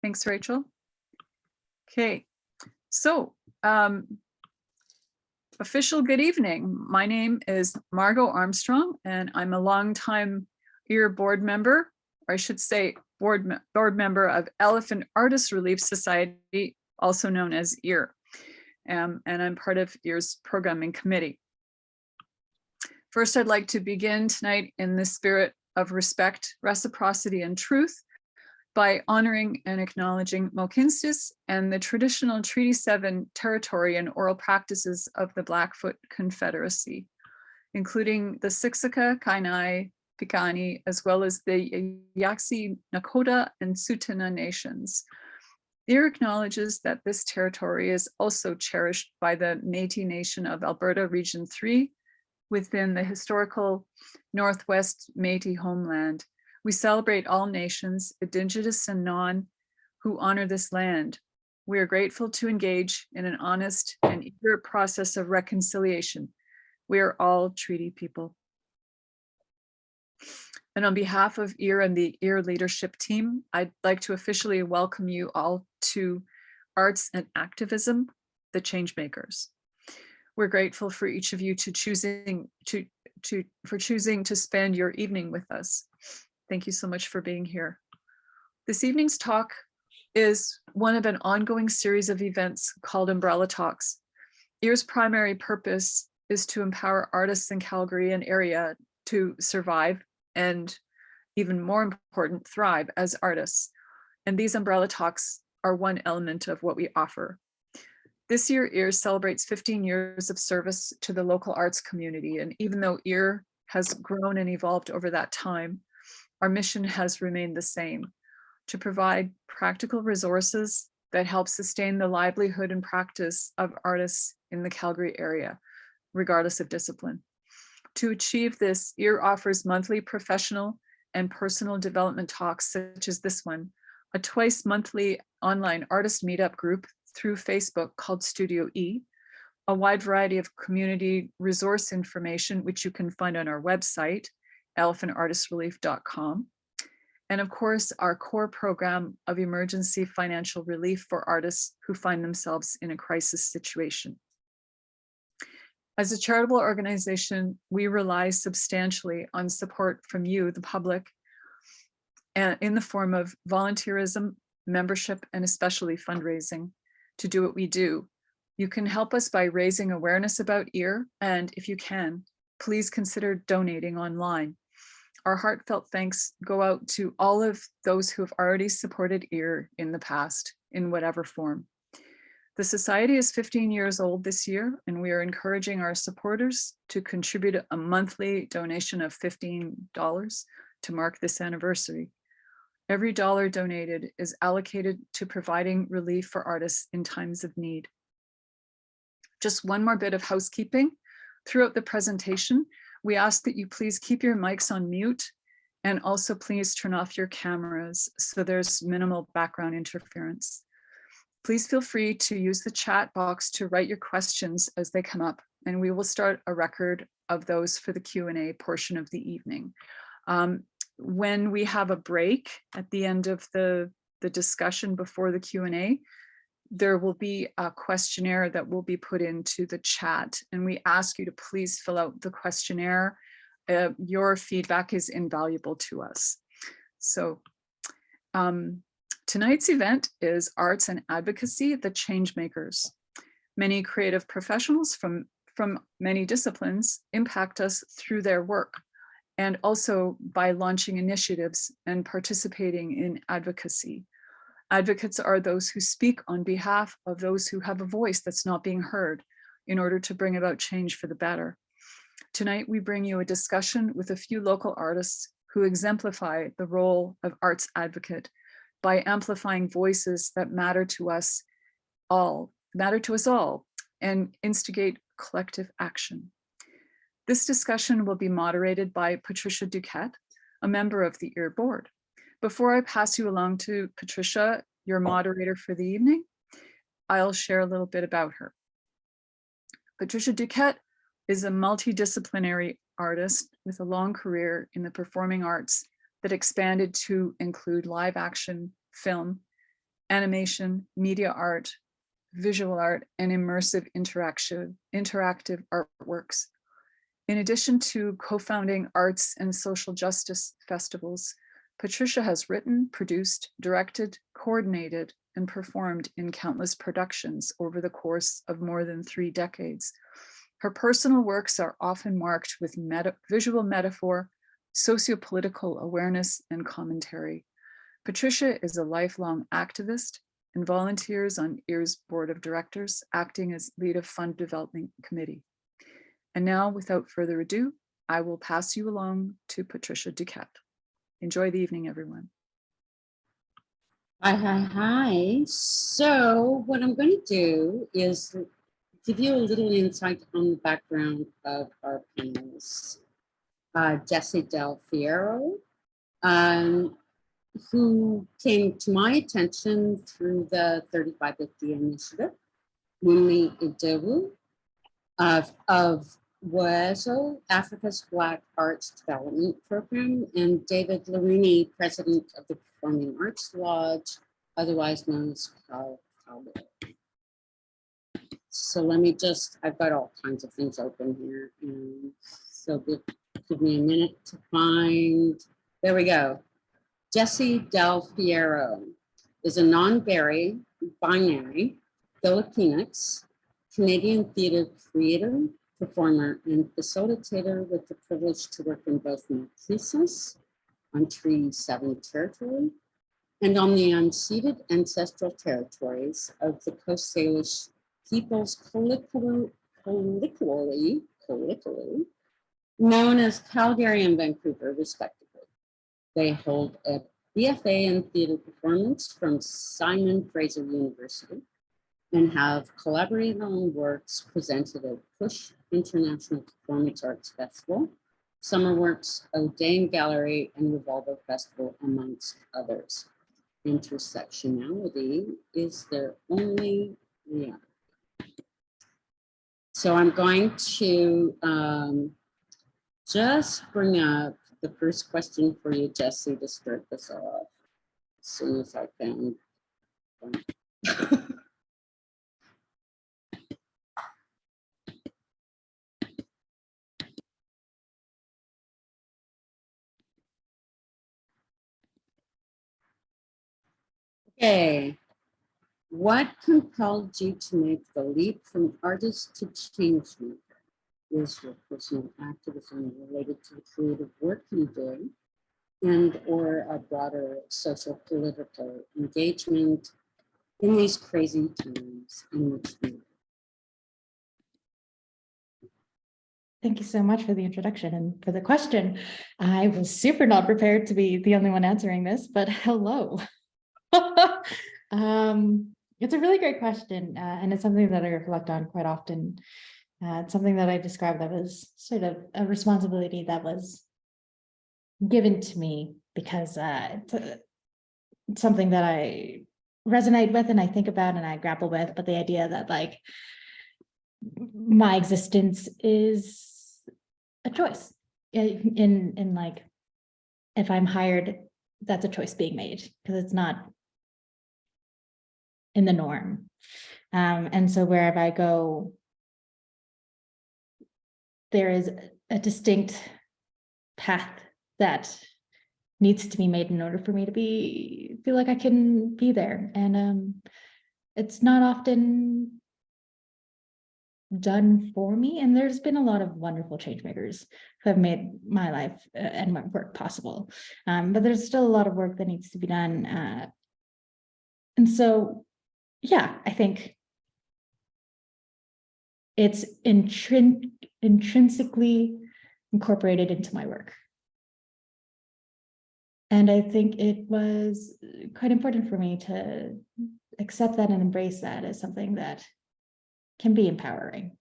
Thanks, Rachel. Okay, so official good evening. My name is Margot Armstrong, and I'm a longtime EAR board member, or I should say board member of Elephant Artist Relief Society, also known as EAR. And I'm part of EAR's programming committee. First, I'd like to begin tonight in the spirit of respect, reciprocity, and truth by honoring and acknowledging Mohkinstsis and the traditional Treaty 7 territory and oral practices of the Blackfoot Confederacy, including the Siksika, Kainai, Piikani, as well as the Yaxi, Nakota, and Tsuut'ina nations. EAR acknowledges that this territory is also cherished by the Métis Nation of Alberta Region 3 within the historical Northwest Métis homeland. We celebrate all nations, Indigenous and non, who honor this land. We are grateful to engage in an honest and eager process of reconciliation. We are all treaty people. And on behalf of EAR and the EAR leadership team, I'd like to officially welcome you all to Arts and Activism, the Changemakers. We're grateful for each of you to choosing to spend your evening with us. Thank you so much for being here. This evening's talk is one of an ongoing series of events called Umbrella Talks. EAR's primary purpose is to empower artists in Calgary and area to survive and, even more important, thrive as artists. And these Umbrella Talks are one element of what we offer. This year, EAR celebrates 15 years of service to the local arts community. And even though EAR has grown and evolved over that time, our mission has remained the same: to provide practical resources that help sustain the livelihood and practice of artists in the Calgary area, regardless of discipline. To achieve this, EAR offers monthly professional and personal development talks such as this one, a twice-monthly online artist meetup group through Facebook called Studio E, a wide variety of community resource information, which you can find on our website, elephantartistrelief.com. And of course, our core program of emergency financial relief for artists who find themselves in a crisis situation. As a charitable organization, we rely substantially on support from you, the public, and in the form of volunteerism, membership, and especially fundraising to do what we do. You can help us by raising awareness about EAR, and if you can, please consider donating online. Our heartfelt thanks go out to all of those who have already supported EAR in the past, in whatever form. The Society is 15 years old this year, and we are encouraging our supporters to contribute a monthly donation of $15 to mark this anniversary. Every dollar donated is allocated to providing relief for artists in times of need. Just one more bit of housekeeping. Throughout the presentation, we ask that you please keep your mics on mute, and also please turn off your cameras so there's minimal background interference. Please feel free to use the chat box to write your questions as they come up, and we will start a record of those for the Q&A portion of the evening. When we have a break at the end of the discussion before the Q&A, there will be a questionnaire that will be put into the chat, and we ask you to please fill out the questionnaire. Your feedback is invaluable to us. So tonight's event is Arts and Advocacy, the Changemakers. Many creative professionals from many disciplines impact us through their work, and also by launching initiatives and participating in advocacy. Advocates are those who speak on behalf of those who have a voice that's not being heard in order to bring about change for the better. Tonight, we bring you a discussion with a few local artists who exemplify the role of arts advocate by amplifying voices that matter to us all, and instigate collective action. This discussion will be moderated by Patricia Duquette, a member of the EAR board. Before I pass you along to Patricia, your moderator for the evening, I'll share a little bit about her. Patricia Duquette is a multidisciplinary artist with a long career in the performing arts that expanded to include live action, film, animation, media art, visual art, and immersive interactive artworks. In addition to co-founding arts and social justice festivals, Patricia has written, produced, directed, coordinated, and performed in countless productions over the course of more than 3 decades. Her personal works are often marked with visual metaphor, sociopolitical awareness, and commentary. Patricia is a lifelong activist and volunteers on EAR's board of directors, acting as lead of fund development committee. And now, without further ado, I will pass you along to Patricia Duquette. Enjoy the evening, everyone. Hi. So what I'm going to do is give you a little insight on the background of our panelists. Jessie Del Fierro, who came to my attention through the 3550 initiative, Wunmi Idowu of WESO, Africa's Black Arts Development Program, and David LeReaney, president of the Performing Arts Lodge, otherwise known as PAL. So let me just, I've got all kinds of things open here. And so give me a minute to find, there we go. Jessie Del Fierro is a non-binary Filipinx Canadian theater creator, performer, and facilitator with the privilege to work in both Marquesas on Treaty 7 territory and on the unceded ancestral territories of the Coast Salish peoples colloquially known as Calgary and Vancouver, respectively. They hold a BFA in theater performance from Simon Fraser University and have collaborated on works presented at Push International Performance Arts Festival, Summer Works, O'Dane Gallery, and Revolver Festival, amongst others. Intersectionality is their only reality. So I'm going to just bring up the first question for you, Jessie, to start this off as soon as I can. Okay, what compelled you to make the leap from artist to change maker? Is your personal activism related to the creative work you do and or a broader social political engagement in these crazy times in which we live? Thank you so much for the introduction and for the question. I was super not prepared to be the only one answering this, but hello. It's a really great question, and it's something that I reflect on quite often. It's something that I describe that was sort of a responsibility that was given to me because it's something that I resonate with and I think about and I grapple with, but the idea that like my existence is a choice in like, if I'm hired, that's a choice being made because it's not in the norm. And so wherever I go, there is a distinct path that needs to be made in order for me to feel like I can be there. And it's not often done for me. And there's been a lot of wonderful change makers who have made my life and my work possible. But there's still a lot of work that needs to be done. And so, yeah, I think it's intrinsically incorporated into my work. And I think it was quite important for me to accept that and embrace that as something that can be empowering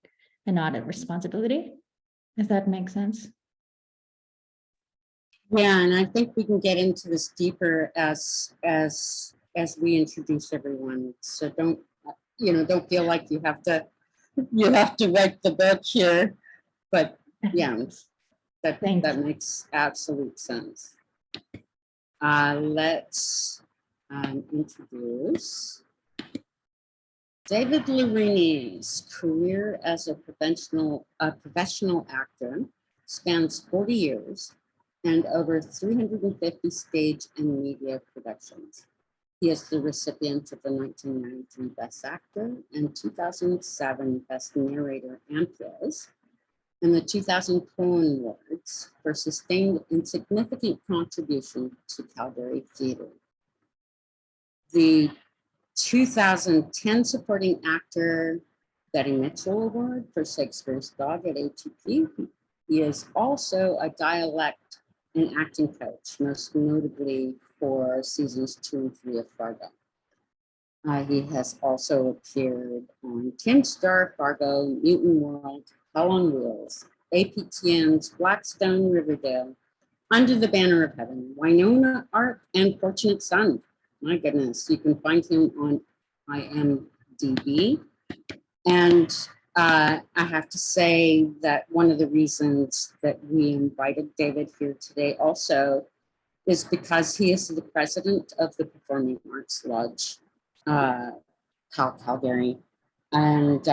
and not a responsibility, if that makes sense. Yeah, and I think we can get into this deeper as we introduce everyone. So don't feel like you have to write the book here. But yeah, that makes absolute sense. Let's introduce David LeReaney's career as a professional actor spans 40 years and over 350 stage and media productions. He is the recipient of the 1993 Best Actor and 2007 Best Narrator Amplias and the 2000 Cohen Awards for sustained and significant contribution to Calgary theatre. The 2010 Supporting Actor Betty Mitchell Award for Shakespeare's Dog at ATP. He is also a dialect and acting coach, most notably for seasons 2 and 3 of Fargo. He has also appeared on Tim Star, Fargo, Mutant World, Hell on Wheels, APTN's Blackstone, Riverdale, Under the Banner of Heaven, Winona Arp, and Fortunate Son. My goodness, you can find him on IMDb. And I have to say that one of the reasons that we invited David here today also is because he is the president of the Performing Arts Lodge, Calgary, and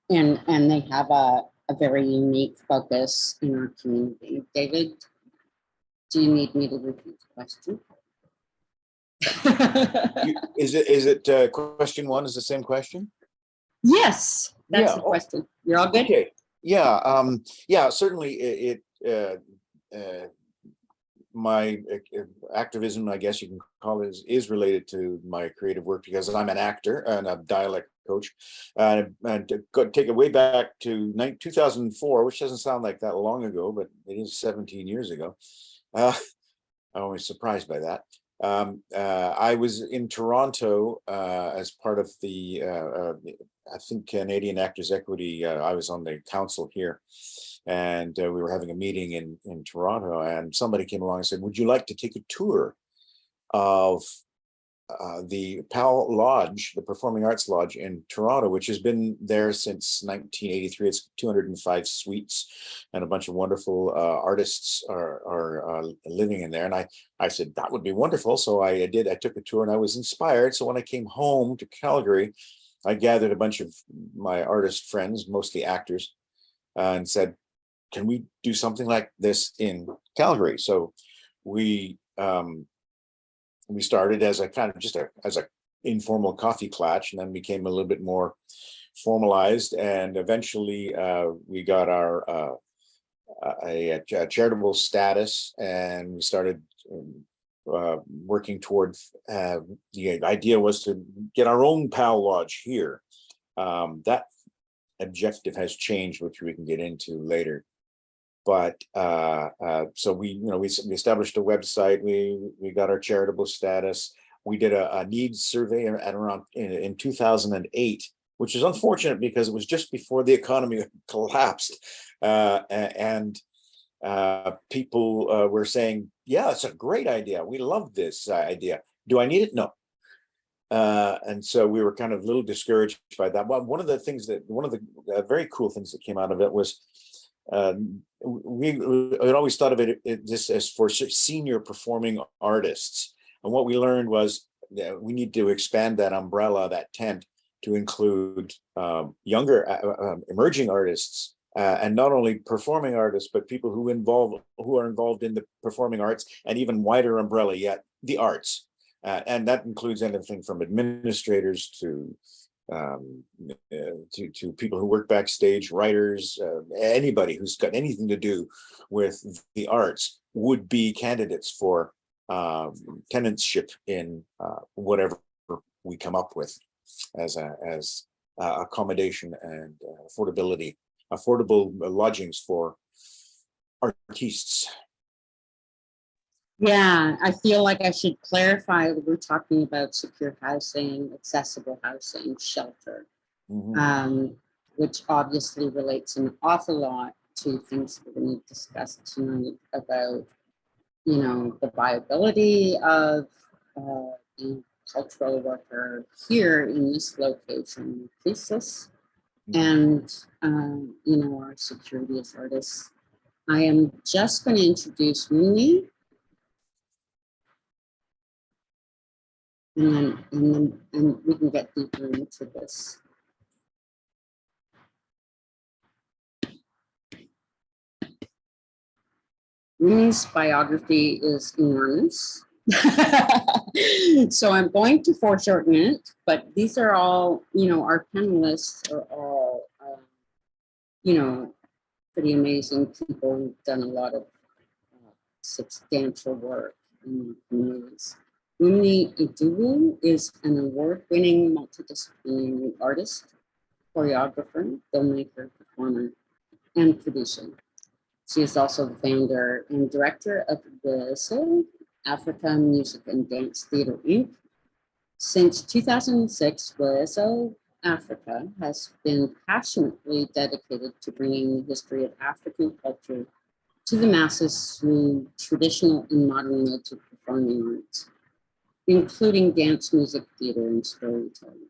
they have a very unique focus in our community. David, do you need me to repeat the question? Is it question one is the same question? Yes, that's Yeah. the question. You're all good? Okay. Yeah. Certainly my activism, I guess you can call it, is related to my creative work because I'm an actor and a dialect coach. And to take it way back to 2004, which doesn't sound like that long ago, but it is 17 years ago. I'm always surprised by that. I was in Toronto as part of the, I think, Canadian Actors Equity. I was on the council here, and we were having a meeting in Toronto, and somebody came along and said, would you like to take a tour of the PAL Lodge, the Performing Arts Lodge in Toronto, which has been there since 1983. It's 205 suites, and a bunch of wonderful artists are living in there. And I said, that would be wonderful. So I did. I took a tour and I was inspired. So when I came home to Calgary, I gathered a bunch of my artist friends, mostly actors, and said, can we do something like this in Calgary? So we started as a kind of just as a informal coffee klatch, and then became a little bit more formalized. And eventually we got our a charitable status, and we started working toward the idea was to get our own PAL Lodge here. That objective has changed, which we can get into later. But so we established a website. We got our charitable status. We did a needs survey at around in 2008, which is unfortunate because it was just before the economy collapsed, and people were saying, "Yeah, it's a great idea. We love this idea. Do I need it? No." And so we were kind of a little discouraged by that. Well, one of the very cool things that came out of it was. We had always thought of this as for senior performing artists, and what we learned was that we need to expand that umbrella, that tent, to include younger emerging artists, and not only performing artists, but people who are involved in the performing arts, and even wider umbrella yet, the arts, and that includes anything from administrators to people who work backstage, writers, anybody who's got anything to do with the arts would be candidates for tenantship in whatever we come up with as accommodation and affordable lodgings for artists. Yeah, I feel like I should clarify that we're talking about secure housing, accessible housing, shelter, which obviously relates an awful lot to things we're going to discuss tonight about, the viability of the cultural worker here in this location, thesis, and, our security as artists. I am just going to introduce Wunmi. and we can get deeper into this. Wunmi's biography is enormous. So I'm going to foreshorten it, but these are all, our panelists are all, pretty amazing people who've done a lot of substantial work in the communities. Wunmi Idowu is an award-winning multidisciplinary artist, choreographer, filmmaker, performer, and producer. She is also the founder and director of the Africa Music and Dance Theatre, Inc. Since 2006, WSO Africa has been passionately dedicated to bringing the history of African culture to the masses through traditional and modern modes of performing arts, including dance, music, theater, and storytelling.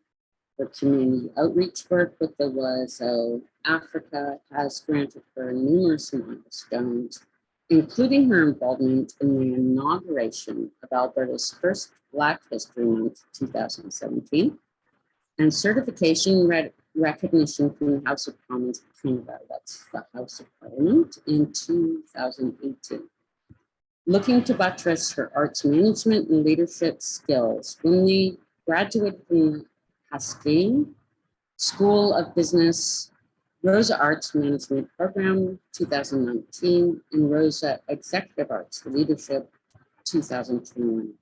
Her community outreach work with the WSO Africa has granted her numerous milestones, including her involvement in the inauguration of Alberta's first Black History Month 2017, and certification recognition from the House of Commons of Canada, that's the House of Parliament, in 2018. Looking to buttress her arts management and leadership skills, Wunmi graduated from the Cascade School of Business, Rosa Arts Management Program 2019, and Rosa Executive Arts Leadership 2021.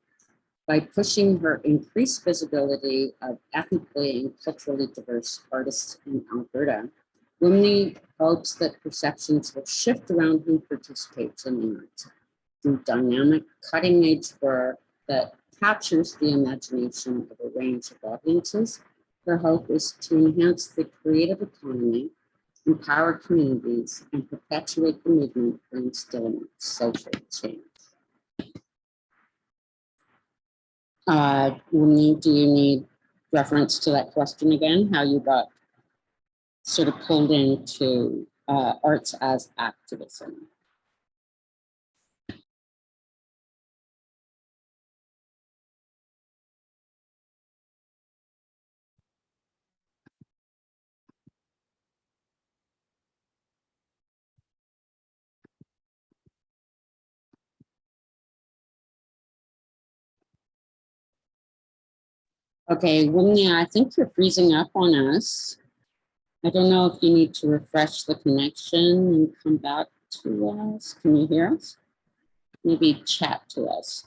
By pushing her increased visibility of ethnically and culturally diverse artists in Alberta, Wunmi hopes that perceptions will shift around who participates in the arts through dynamic, cutting-edge work that captures the imagination of a range of audiences. Her hope is to enhance the creative economy, empower communities, and perpetuate the movement for instilling social change. Wunmi, do you need reference to that question again? How you got sort of pulled into arts as activism? Okay, Wunmi, I think you're freezing up on us. I don't know if you need to refresh the connection and come back to us. Can you hear us? Maybe chat to us.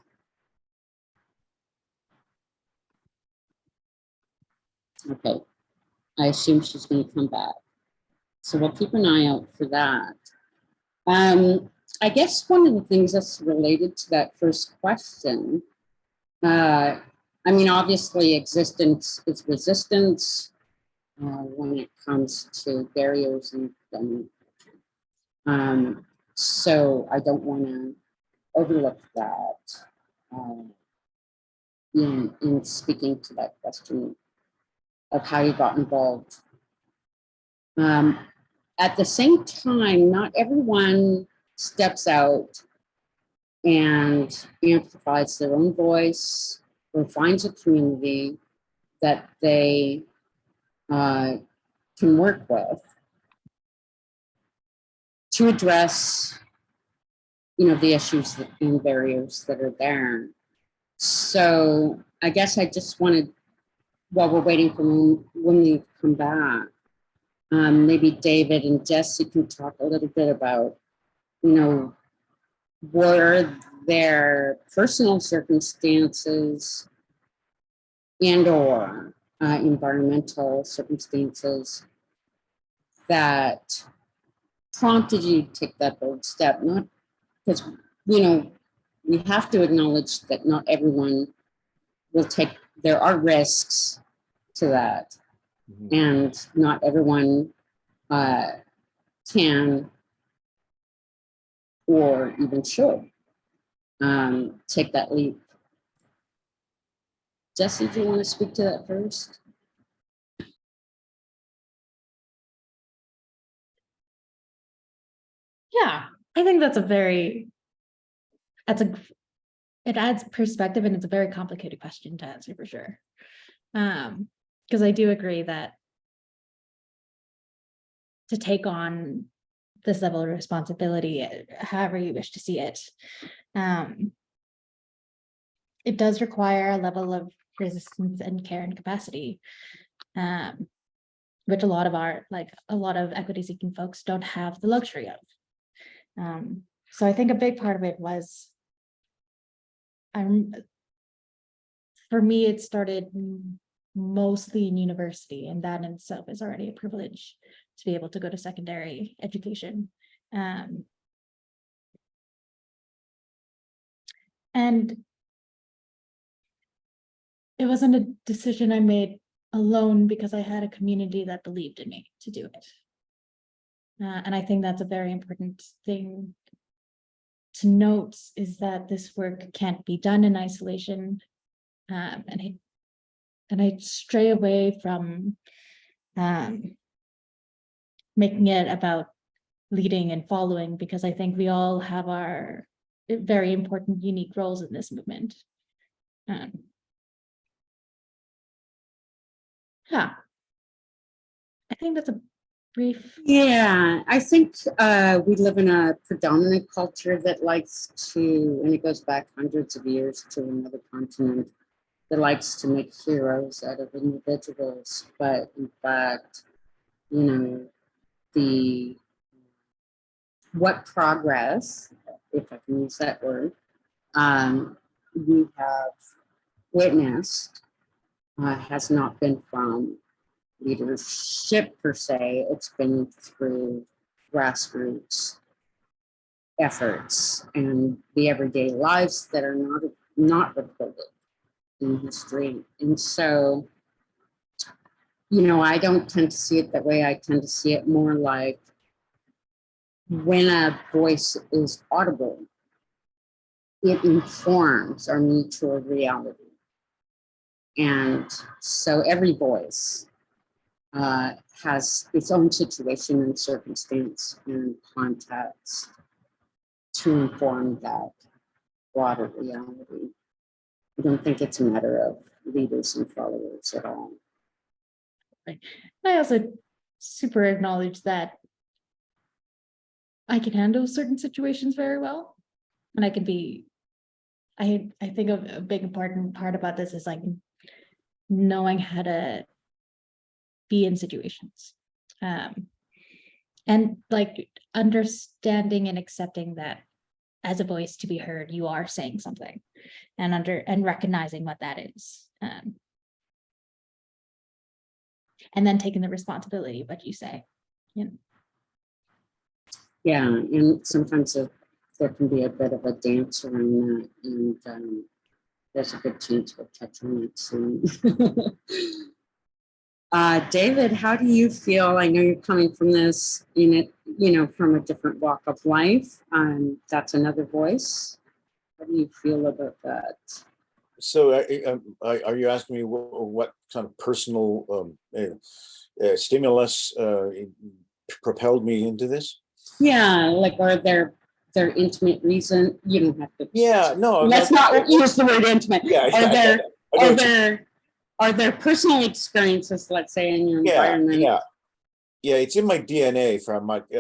Okay, I assume she's going to come back. So we'll keep an eye out for that. I guess one of the things that's related to that first question, I mean, obviously existence is resistance when it comes to barriers and so I don't want to overlook that in speaking to that question of how you got involved. At the same time, not everyone steps out and amplifies their own voice or finds a community that they can work with to address, the issues and barriers that are there. So I guess I just wanted, while we're waiting for when we come back, maybe David and Jesse can talk a little bit about, were their personal circumstances and or environmental circumstances that prompted you to take that bold step? Not because, we have to acknowledge that not everyone will take, there are risks to that. Mm-hmm. And not everyone can or even should take that leap. Jesse, do you want to speak to that first? Yeah, I think that's a it adds perspective, and it's a very complicated question to answer for sure. Because I do agree that to take on this level of responsibility, however you wish to see it, it does require a level of resistance and care and capacity, which a lot of equity seeking folks don't have the luxury of. So I think a big part of it was, for me, it started mostly in university, and that in itself is already a privilege to be able to go to secondary education. And it wasn't a decision I made alone, because I had a community that believed in me to do it. And I think that's a very important thing to note, is that this work can't be done in isolation. And I stray away from making it about leading and following, because I think we all have our very important, unique roles in this movement. Yeah, I think that's a brief. Yeah, I think we live in a predominant culture that likes to, and it goes back hundreds of years to another continent, that likes to make heroes out of individuals. But in fact, you know, what progress, if I can use that word, we have witnessed has not been from leadership per se. It's been through grassroots efforts and the everyday lives that are not recorded in history. And so, you know, I don't tend to see it that way. I tend to see it more like, when a voice is audible, it informs our mutual reality. And so every voice has its own situation and circumstance and context to inform that broader reality. I don't think it's a matter of leaders and followers at all. Right. I also super acknowledge that I can handle certain situations very well, and I can be. I think a big important part about this is like knowing how to be in situations, and like understanding and accepting that as a voice to be heard, you are saying something, and recognizing what that is, and then taking the responsibility of what you say. Yeah, and sometimes there can be a bit of a dance around that, and there's a good chance we'll touch on it soon. David, how do you feel? I know you're coming from this from a different walk of life. That's another voice. How do you feel about that? So are you asking me what kind of personal stimulus propelled me into this? Yeah, like, are there intimate reason? You don't have to. Yeah, no. Let's not use the word intimate. Yeah, Are there personal experiences, let's say, in your environment? Yeah. It's in my DNA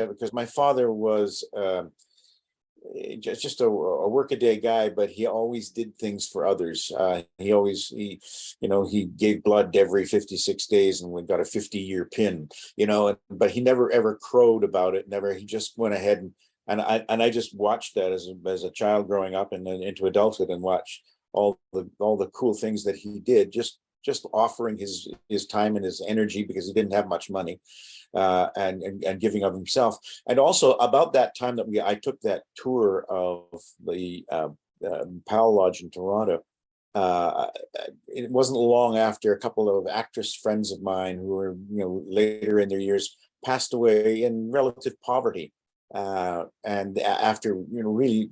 because my father was just a workaday guy, but he always did things for others. He gave blood every 56 days, and we got a 50-year pin. But he never ever crowed about it. He just went ahead and I just watched that as a child growing up and then into adulthood, and watched all the cool things that he did, just offering his time and his energy, because he didn't have much money, and giving of himself. And also about that time that I took that tour of the Powell Lodge in Toronto. It wasn't long after a couple of actress friends of mine who were later in their years passed away in relative poverty, and after really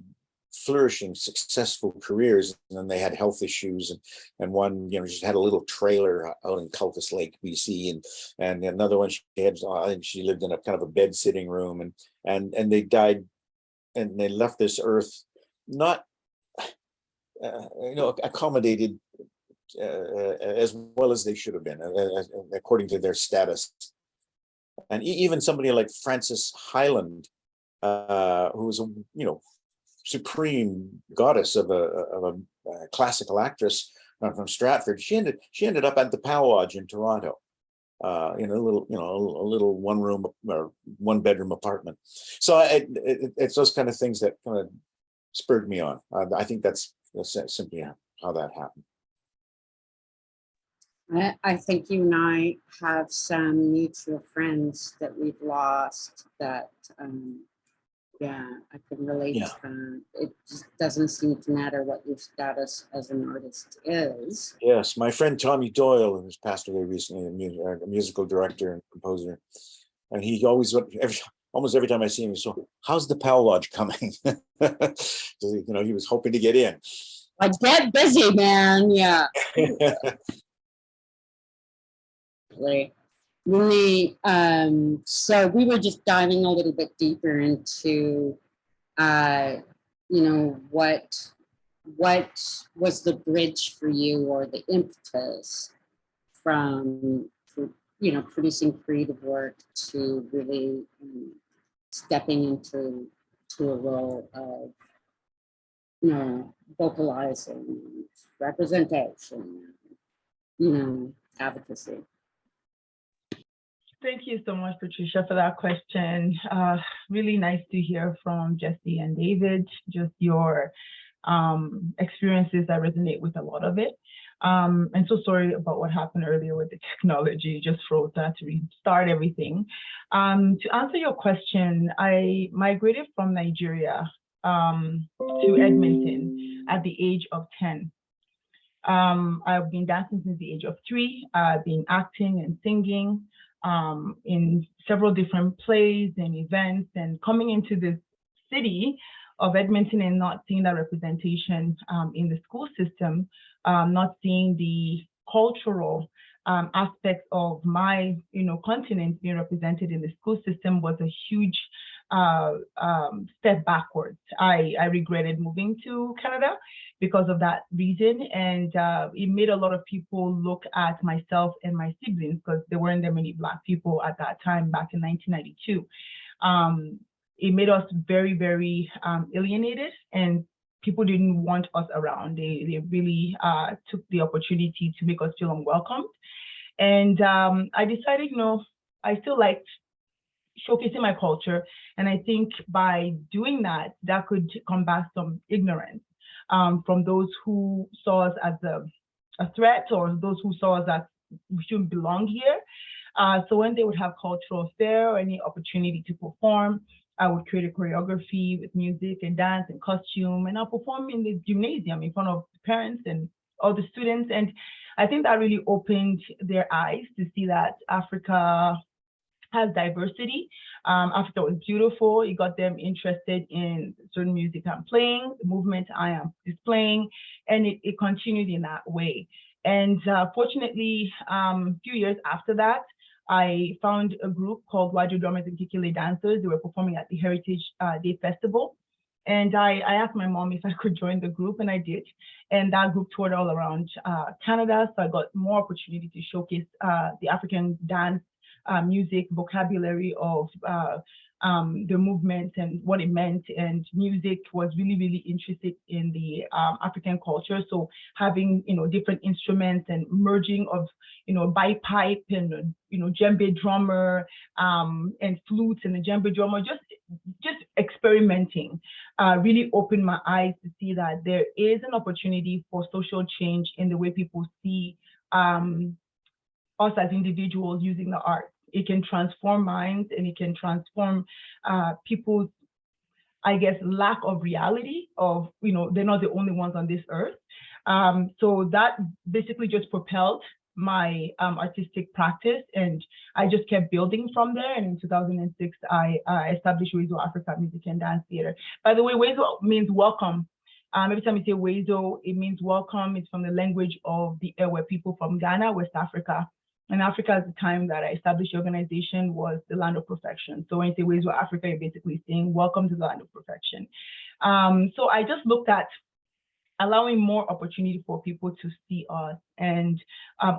flourishing, successful careers, and then they had health issues, and one just had a little trailer out in Cultus Lake, BC, and another one she lived in a kind of a bed sitting room, and they died, and they left this earth not accommodated as well as they should have been, according to their status. And even somebody like Frances Hyland, who was a supreme goddess of a classical actress from Stratford, she ended up at the Pow Lodge in Toronto, in a little one-room or one-bedroom apartment. So it's those kind of things that kind of spurred me on. I think that's simply how that happened. I think you and I have some mutual friends that we've lost that, yeah, I can relate to that. It just doesn't seem to matter what your status as an artist is. Yes, my friend Tommy Doyle, who's passed away recently, a musical director and composer, and he always, almost every time I see him, so how's the Pow Lodge coming? So, he was hoping to get in. I get busy, man. Yeah. Really, so we were just diving a little bit deeper into, what was the bridge for you, or the impetus from, producing creative work to really stepping into a role of, vocalizing, representation, advocacy. Thank you so much, Patricia, for that question. Really nice to hear from Jesse and David, just your experiences. I resonate with a lot of it. And so sorry about what happened earlier with the technology, just froze that to restart everything. To answer your question, I migrated from Nigeria to Edmonton at the age of 10. I've been dancing since the age of 3. I've been acting and singing in several different plays and events, and coming into this city of Edmonton and not seeing that representation in the school system, not seeing the cultural aspects of my continent being represented in the school system was a huge step backwards. I regretted moving to Canada because of that reason, and it made a lot of people look at myself and my siblings, because there weren't that many Black people at that time back in 1992. It made us very, very alienated, and people didn't want us around. They really took the opportunity to make us feel unwelcomed. And I decided, I still liked showcasing my culture. And I think by doing that, that could combat some ignorance from those who saw us as a threat, or those who saw us as we shouldn't belong here. So when they would have cultural fair or any opportunity to perform, I would create a choreography with music and dance and costume, and I'll perform in the gymnasium in front of parents and all the students. And I think that really opened their eyes to see that Africa has diversity. Africa was beautiful. It got them interested in certain music I'm playing, the movement I am displaying, and it continued in that way. And fortunately, a few years after that, I found a group called Waju Drummers and Kikile Dancers. They were performing at the Heritage Day Festival. And I asked my mom if I could join the group, and I did. And that group toured all around Canada. So I got more opportunity to showcase the African dance music vocabulary of the movement and what it meant. And music was really, really interested in the African culture. So having, different instruments and merging of, bagpipe and, djembe drummer and flutes and the djembe drummer, just experimenting really opened my eyes to see that there is an opportunity for social change in the way people see us as individuals using the arts. It can transform minds, and it can transform people's, I guess, lack of reality of, they're not the only ones on this earth. So that basically just propelled my artistic practice, and I just kept building from there. And in 2006, I established Wezo Africa Music and Dance Theater. By the way, Wezo means welcome. Every time you say Wezo, it means welcome. It's from the language of the Ewe people from Ghana, West Africa. And Africa at the time that I established the organization was the land of perfection. So when you say Wezo Africa, you're basically saying welcome to the land of perfection. So I just looked at allowing more opportunity for people to see us and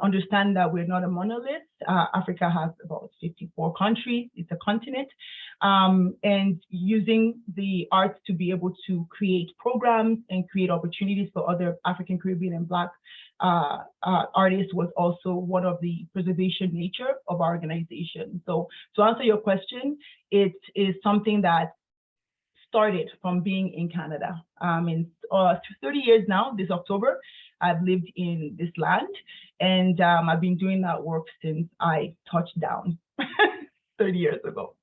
understand that we're not a monolith. Africa has about 54 countries, it's a continent, and using the arts to be able to create programs and create opportunities for other African, Caribbean, and Black artists was also one of the preservation nature of our organization. So to answer your question, it is something that started from being in Canada. In 30 years now, this October, I've lived in this land, and I've been doing that work since I touched down 30 years ago.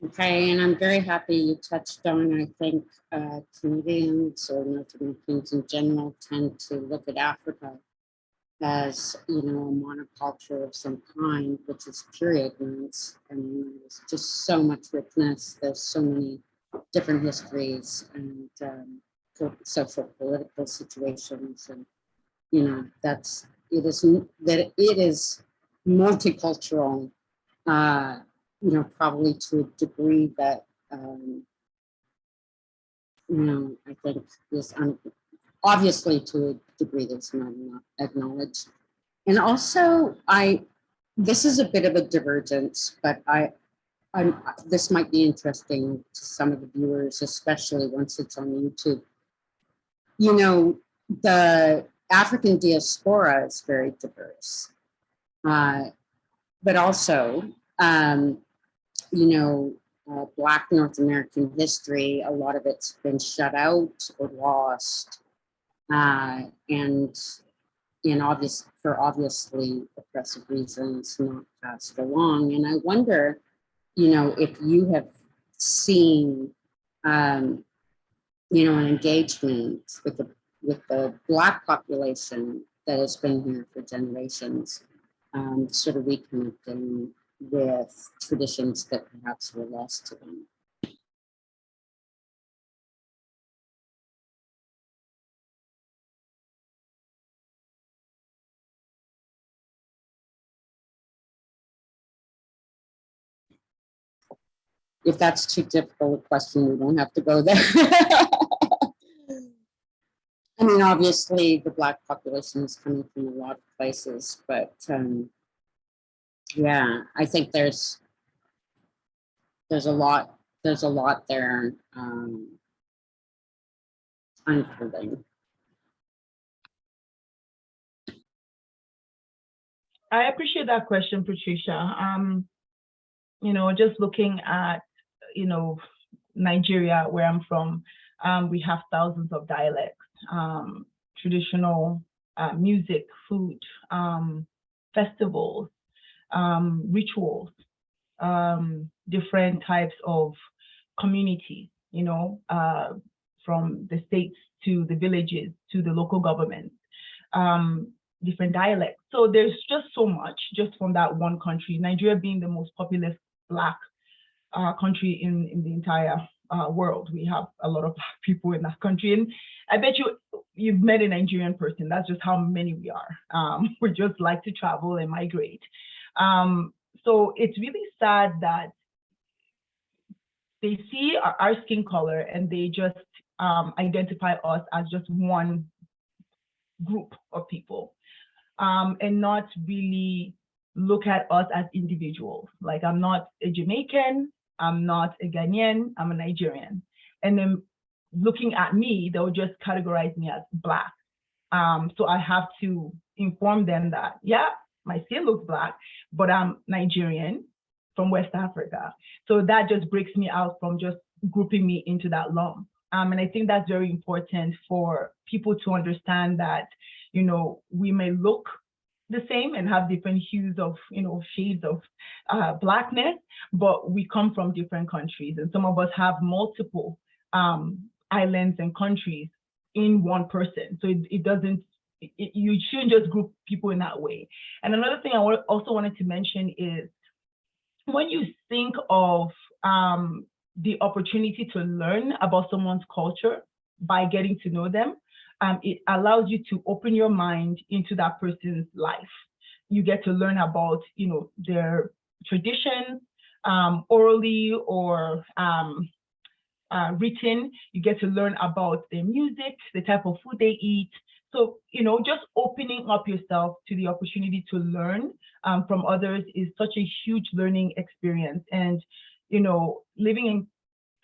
Okay, and I'm very happy you touched on, I think Canadians or North Americans in general tend to look at Africa as, you know, a monoculture of some kind, which is pure ignorance. I mean, there's just so much richness, there's so many different histories and social political situations, and you know it is multicultural, you know, probably to a degree that you know, I think is obviously to a degree that's not acknowledged. And also this is a bit of a divergence, but this might be interesting to some of the viewers, especially once it's on YouTube. You know, the African diaspora is very diverse, but also, you know, Black North American history, a lot of it's been shut out or lost, and for obviously oppressive reasons, not passed along. And I wonder, you know, if you have seen, you know, an engagement with the Black population that has been here for generations, sort of reconnecting with traditions that perhaps were lost to them. If that's too difficult a question, we don't have to go there. I mean, obviously, the Black population is coming from a lot of places, but yeah, I think there's a lot there unfolding. I appreciate that question, Patricia. You know, just looking at, you know, Nigeria, where I'm from, we have thousands of dialects, traditional music, food, festivals, rituals, different types of communities, you know, from the states to the villages to the local governments, different dialects. So there's just so much just from that one country, Nigeria being the most populous Black country in the entire world. We have a lot of Black people in that country. And I bet you've met a Nigerian person. That's just how many we are. We just like to travel and migrate. So it's really sad that they see our skin color and they just identify us as just one group of people, and not really look at us as individuals. Like, I'm not a Jamaican, I'm not a Ghanaian, I'm a Nigerian. And then looking at me, they'll just categorize me as Black. So I have to inform them that, yeah, my skin looks Black, but I'm Nigerian from West Africa. So that just breaks me out from just grouping me into that lump. And I think that's very important for people to understand that, you know, we may look the same and have different hues of, you know, shades of Blackness, but we come from different countries, and some of us have multiple islands and countries in one person. So you shouldn't just group people in that way. And another thing I also wanted to mention is, when you think of the opportunity to learn about someone's culture by getting to know them, it allows you to open your mind into that person's life. You get to learn about, you know, their traditions, orally or written. You get to learn about their music, the type of food they eat. So, just opening up yourself to the opportunity to learn from others is such a huge learning experience. And, living in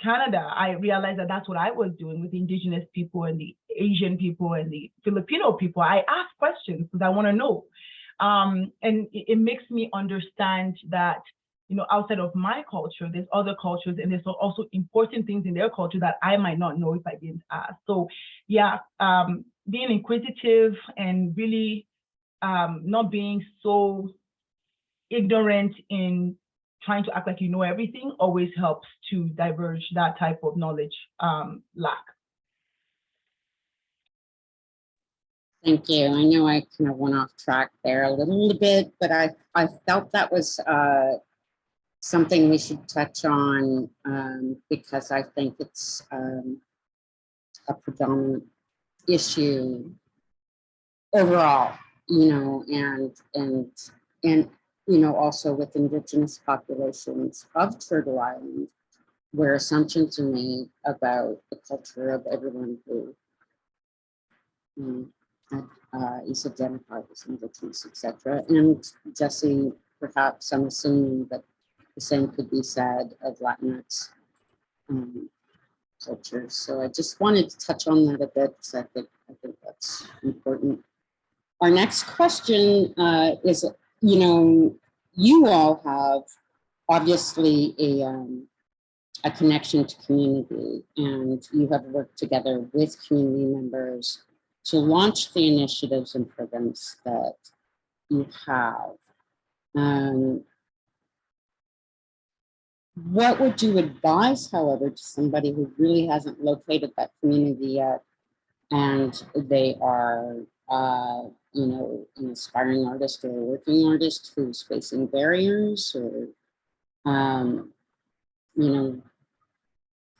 Canada, I realized that that's what I was doing with the Indigenous people and the Asian people and the Filipino people. I ask questions because I want to know. And it makes me understand that, outside of my culture, there's other cultures, and there's also important things in their culture that I might not know if I didn't ask. So yeah, being inquisitive and really not being so ignorant in trying to act like you know everything always helps to diverge that type of knowledge lack. Thank you. I know I kind of went off track there a little bit, but I felt that was something we should touch on because I think it's a predominant issue overall, and also with Indigenous populations of Turtle Island, where assumptions are made about the culture of everyone who is identified as Indigenous, etc. And Jesse, perhaps I'm assuming that the same could be said of Latinx cultures. So I just wanted to touch on that a bit because I think that's important. Our next question is, you all have obviously a connection to community, and you have worked together with community members to launch the initiatives and programs that you have. What would you advise, however, to somebody who really hasn't located that community yet, and they are, an aspiring artist or a working artist who's facing barriers or,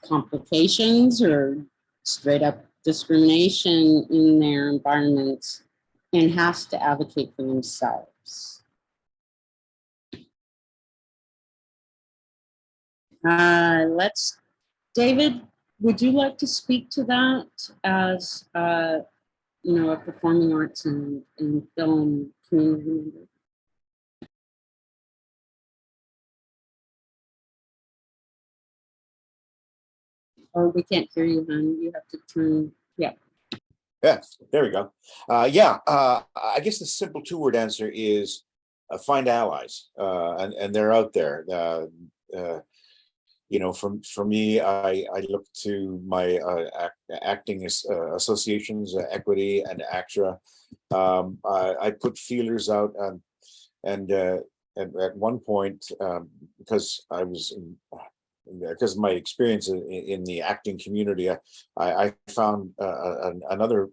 complications or straight up discrimination in their environments and has to advocate for themselves? David, would you like to speak to that as a performing arts and film community member? Or we can't hear you, hon. You have to turn, yeah. Yeah, there we go. I guess the simple two-word answer is find allies, and they're out there. For me, I look to my acting associations, Equity and ACTRA. I put feelers out, and at one point, because I was because of my experience in the acting community, I found another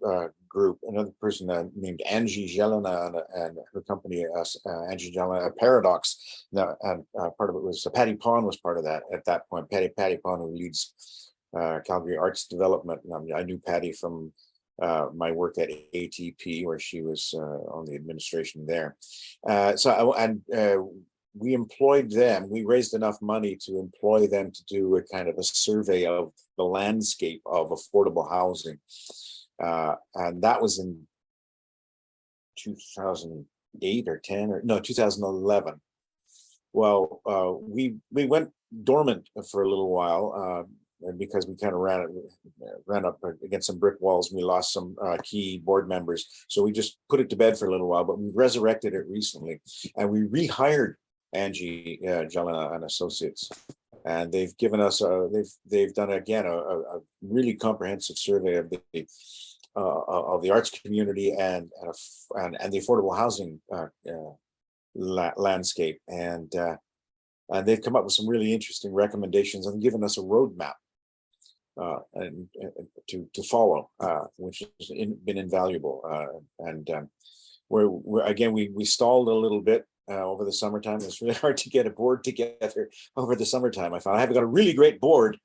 group, another person named Angie Jelena and her company, Angie Jelena, Paradox. Now, part of it was Patty Pond was part of that at that point. Patty Pond, who leads Calgary Arts Development. I knew Patty from my work at ATP, where she was on the administration there. We employed them. We raised enough money to employ them to do a kind of a survey of the landscape of affordable housing. And that was in 2008 or 10 or no, 2011. Well, we went dormant for a little while because we kind of ran up against some brick walls. And we lost some key board members. So we just put it to bed for a little while, but we resurrected it recently, and we rehired Angie Jelena and Associates, and they've given us they've done again a really comprehensive survey of the arts community and the affordable housing landscape, and they've come up with some really interesting recommendations and given us a roadmap and to follow, which has been invaluable. We stalled a little bit over the summertime. It's really hard to get a board together over the summertime. I found I haven't got a really great board,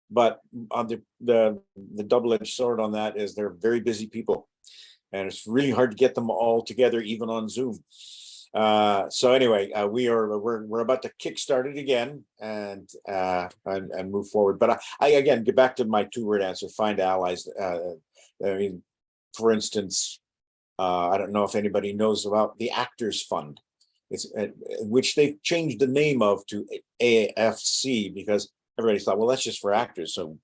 but on the double-edged sword on that is they're very busy people, and it's really hard to get them all together, even on Zoom. So anyway, we're about to kickstart it again and move forward. But I again get back to my 2-word answer: find allies. I mean, for instance, I don't know if anybody knows about the Actors Fund. It's which they've changed the name of to AFC because everybody thought, well, that's just for actors. So,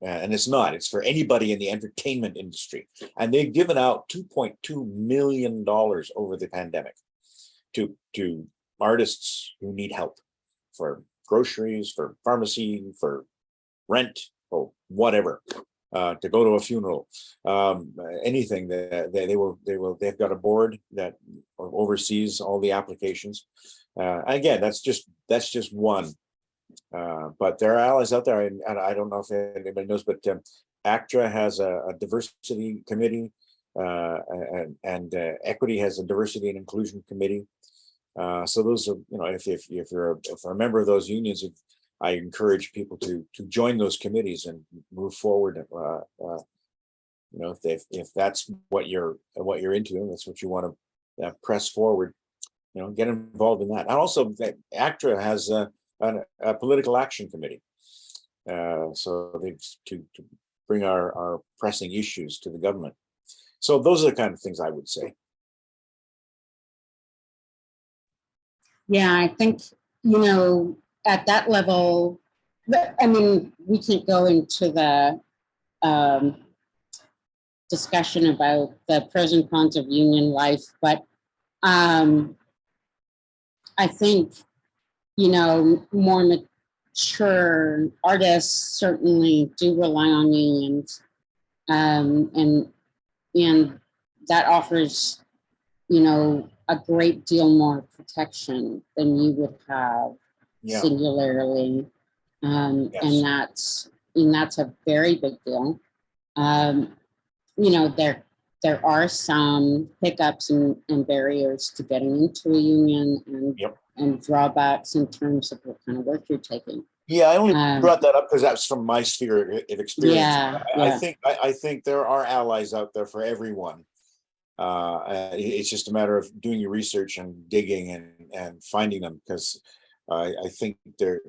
and it's not. It's for anybody in the entertainment industry. And they've given out $2.2 million over the pandemic to artists who need help for groceries, for pharmacy, for rent, or whatever. To go to a funeral, anything that they've got a board that oversees all the applications. Again, that's just one. But there are allies out there, and I don't know if anybody knows, but ACTRA has a diversity committee, and Equity has a diversity and inclusion committee. So those are, if you're a member of those unions, I encourage people to join those committees and move forward. If that's what you're into, and that's what you want to press forward, get involved in that. And also, ACTRA has a political action committee, so to bring our pressing issues to the government. So those are the kind of things I would say. Yeah, I think, at that level, I mean, we can't go into the discussion about the pros and cons of union life, but I think, more mature artists certainly do rely on unions, and that offers, a great deal more protection than you would have singularly, yes. And that's a very big deal. There are some hiccups and barriers to getting into a union, and drawbacks in terms of what kind of work you're taking. Yeah, I only brought that up because that's from my sphere of experience. Yeah, I think there are allies out there for everyone. It's just a matter of doing your research and digging and finding them, because I think they're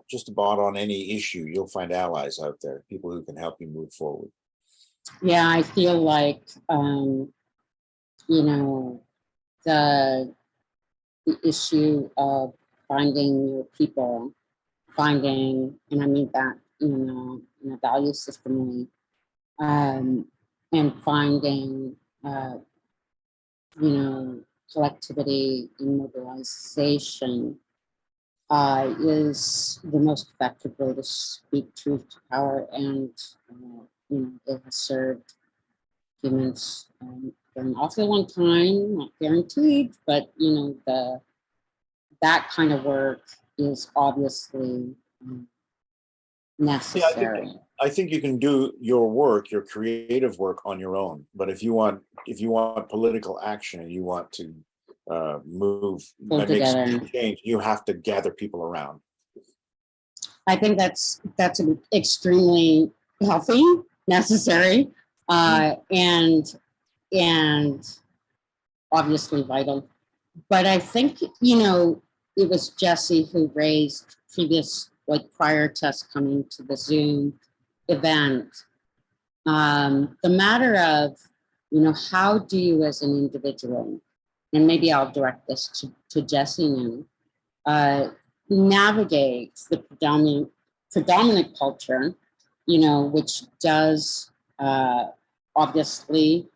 just about on any issue. You'll find allies out there, people who can help you move forward. Yeah, I feel like, the issue of finding your people, and I mean that in a value system way, and finding, collectivity and mobilization is the most effective way to speak truth to power, and it has served humans for an awfully long time, not guaranteed, but that kind of work is obviously necessary. Yeah, I think you can do your work, your creative work, on your own. But if you want political action and you want to move and make some change, you have to gather people around. I think that's extremely healthy, necessary, and obviously vital. But I think it was Jesse who raised prior to us coming to the Zoom event, the matter of how do you as an individual, and maybe I'll direct this to Jesse now, navigate the predominant culture, which does obviously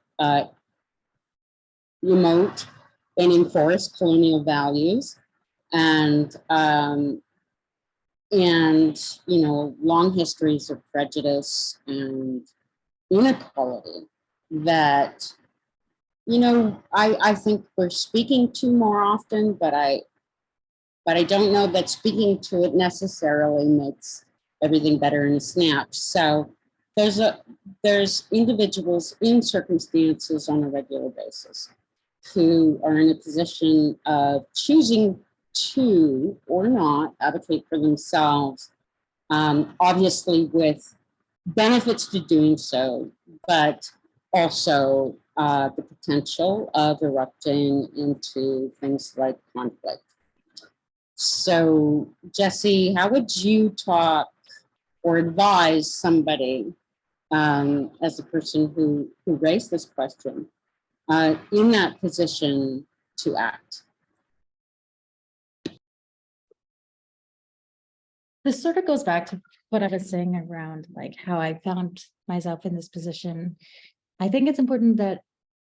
emote and enforce colonial values, and long histories of prejudice and inequality that I think we're speaking to more often, but I don't know that speaking to it necessarily makes everything better in a snap. So there's individuals in circumstances on a regular basis who are in a position of choosing to or not advocate for themselves, obviously with benefits to doing so, but also the potential of erupting into things like conflict. So, Jesse, how would you talk or advise somebody as the person who raised this question in that position to act? This sort of goes back to what I was saying around like how I found myself in this position. I think it's important that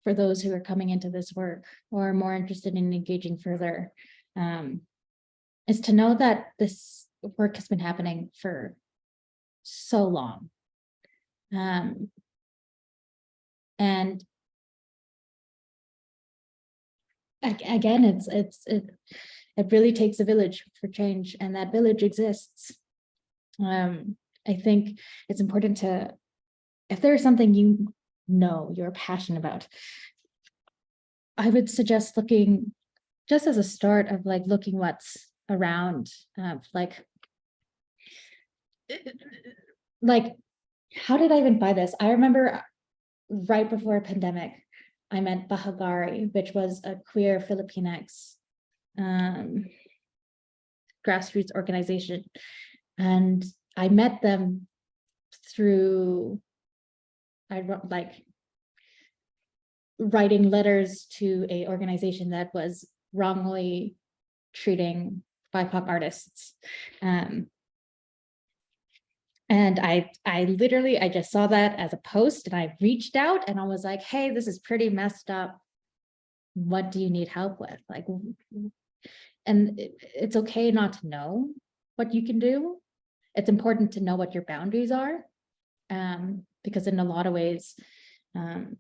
for those who are coming into this work or are more interested in engaging further, is to know that this work has been happening for so long. And again, it really takes a village for change, and that village exists. I think it's important to, if there's something you know you're passionate about, I would suggest looking, just as a start of like looking what's around, like how did I even find this? I remember right before a pandemic, I met Bahagari, which was a queer Filipinx grassroots organization. And I met them through, I wrote like writing letters to a organization that was wrongly treating BIPOC artists. And I literally, I just saw that as a post and I reached out and I was like, hey, this is pretty messed up. What do you need help with? Like, and it's okay not to know what you can do. It's important to know what your boundaries are, because in a lot of ways, there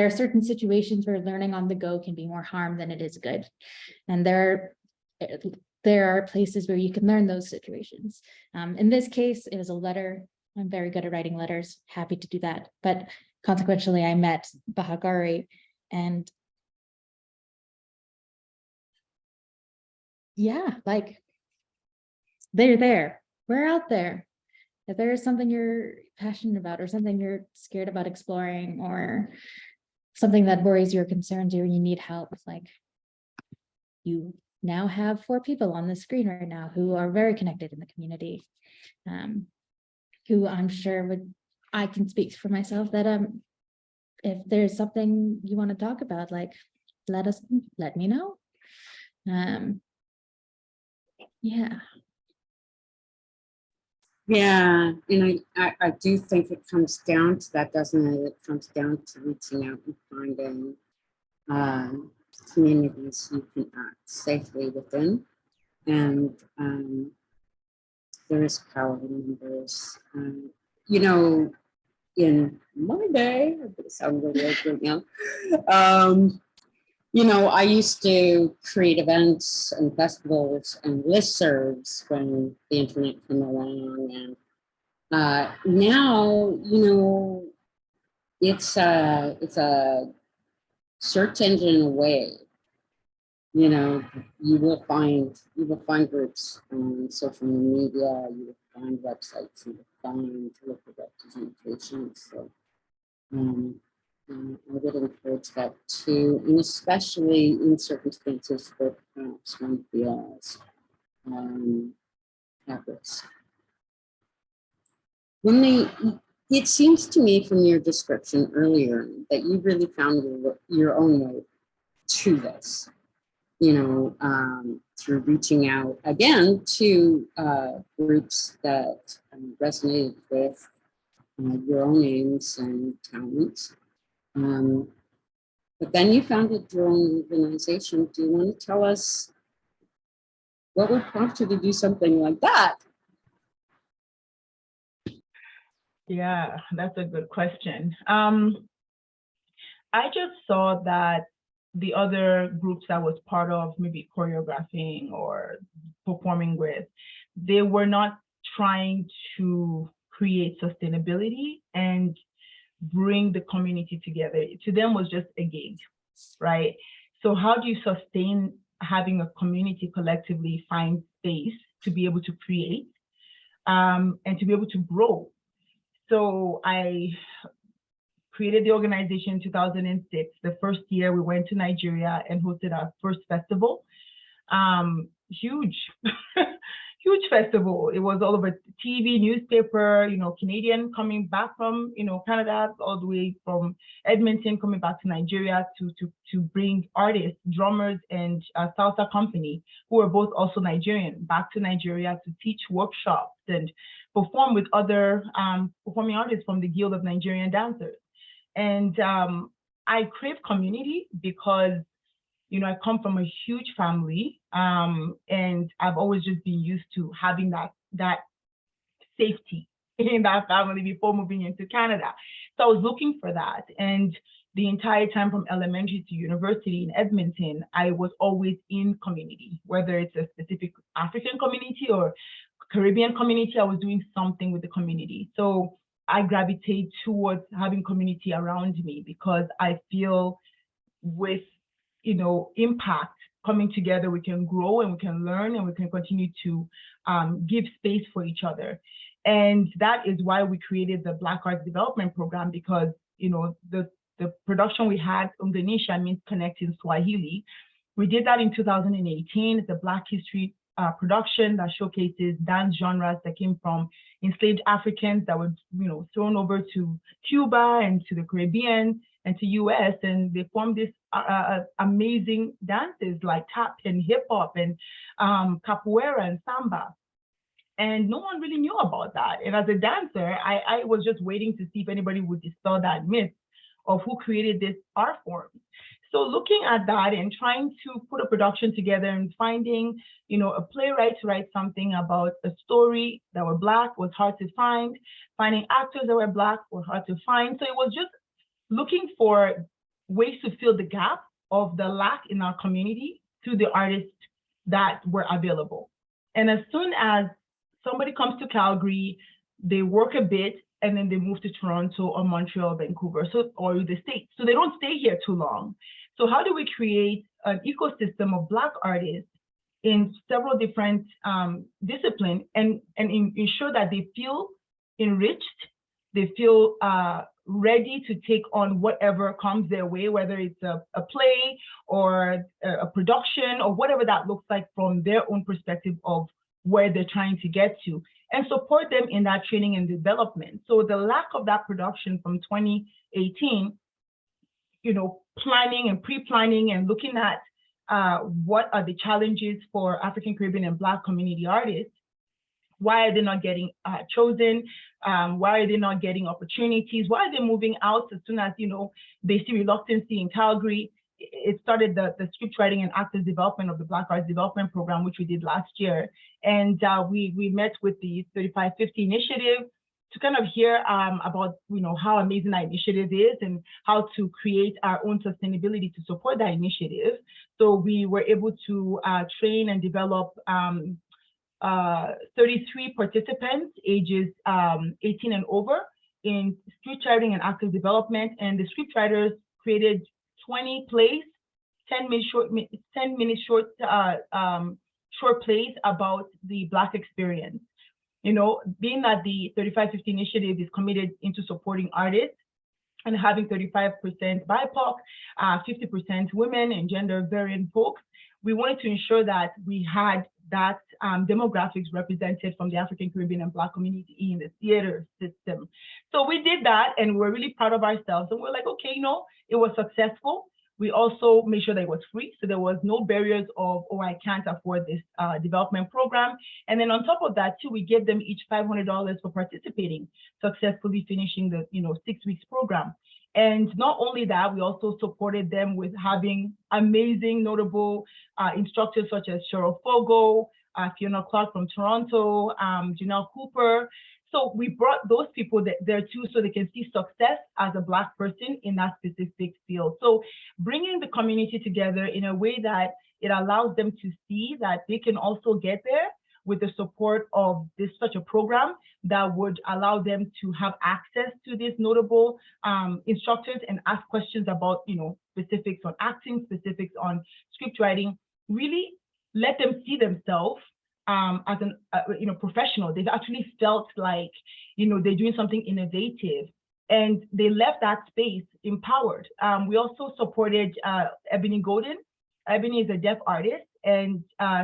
are certain situations where learning on the go can be more harm than it is good. And there are places where you can learn those situations. In this case, it was a letter. I'm very good at writing letters, happy to do that. But consequentially, I met Bahagari, and yeah, like they're there. We're out there. If there is something you're passionate about or something you're scared about exploring or something that worries you or concerns you and you need help, like you now have 4 people on the screen right now who are very connected in the community, who I'm sure would, I can speak for myself that if there's something you want to talk about, like let me know. Yeah. Yeah, and I do think it comes down to that, doesn't it? It comes down to reaching out and finding communities you can act safely within. And there is power in numbers. You know, in my day, I'm gonna sound really old right now. You know, I used to create events and festivals and listservs when the internet came along, and now, you know, it's a search engine away. You know, you will find groups on social media, you will find websites, you will find local representations. So I would encourage that too, and especially in circumstances where perhaps one feels at risk. It seems to me from your description earlier that you really found your own way to this, you know, through reaching out again to groups that resonated with your own aims and talents. But then you founded your own organization. Do you want to tell us what would prompt you to do something like that? Yeah, that's a good question. I just saw that the other groups I was part of, maybe choreographing or performing with, they were not trying to create sustainability and bring the community together. To them was just a gig, right? So how do you sustain having a community collectively find space to be able to create and to be able to grow? So I created the organization in 2006. The first year we went to Nigeria and hosted our first festival. Huge, huge festival. It was all over TV, newspaper, Canadian coming back from, Canada, all the way from Edmonton, coming back to Nigeria to bring artists, drummers, and salsa company, who are both also Nigerian, back to Nigeria to teach workshops and perform with other performing artists from the Guild of Nigerian Dancers. And I crave community because, I come from a huge family, and I've always just been used to having that safety in that family before moving into Canada. So I was looking for that. And the entire time from elementary to university in Edmonton, I was always in community, whether it's a specific African community or Caribbean community, I was doing something with the community. So I gravitate towards having community around me because I feel with, impact coming together, we can grow and we can learn and we can continue to give space for each other. And that is why we created the Black Arts Development Program, because, the production we had, Unganisha means connect in Swahili. We did that in 2018. It's a Black History production that showcases dance genres that came from enslaved Africans that were, thrown over to Cuba and to the Caribbean and to US, and they formed this amazing dances like tap and hip hop and capoeira and samba. And no one really knew about that. And as a dancer, I was just waiting to see if anybody would dispel that myth of who created this art form. So looking at that and trying to put a production together and finding, a playwright to write something about a story that were Black was hard to find. Finding actors that were Black were hard to find. So it was just looking for ways to fill the gap of the lack in our community through the artists that were available. And as soon as somebody comes to Calgary, they work a bit, and then they move to Toronto or Montreal, Vancouver, or the States. So they don't stay here too long. So how do we create an ecosystem of Black artists in several different disciplines and ensure that they feel enriched, they feel ready to take on whatever comes their way, whether it's a play or a production or whatever that looks like from their own perspective of where they're trying to get to, and support them in that training and development. So the lack of that production from 2018, planning and pre-planning and looking at what are the challenges for African, Caribbean, and Black community artists. Why are they not getting chosen? Why are they not getting opportunities? Why are they moving out as soon as, they see reluctancy in Calgary? It started the script writing and actors development of the Black Arts Development Program, which we did last year. And we met with the 3550 initiative to kind of hear about, how amazing that initiative is and how to create our own sustainability to support that initiative. So we were able to train and develop 33 participants ages 18 and over in script writing and actors development. And the script writers created 20 plays, 10 minute short plays about the Black experience. Being that the 3550 initiative is committed into supporting artists and having 35% BIPOC, 50% women and gender variant folks, we wanted to ensure that we had that demographics represented from the African, Caribbean, and Black community in the theater system. So we did that, and we're really proud of ourselves. And we're like, okay, it was successful. We also made sure that it was free, so there was no barriers of, oh, I can't afford this development program. And then on top of that, too, we gave them each $500 for participating, successfully finishing the 6 weeks program. And not only that, we also supported them with having amazing, notable instructors such as Cheryl Fogo, Fiona Clark from Toronto, Janelle Cooper. So we brought those people there too, so they can see success as a Black person in that specific field. So bringing the community together in a way that it allows them to see that they can also get there with the support of such a program that would allow them to have access to these notable instructors and ask questions about, specifics on acting, specifics on script writing, really let them see themselves as an professional. They've actually felt like, they're doing something innovative And they left that space empowered. We also supported Ebony Golden. Ebony is a deaf artist, and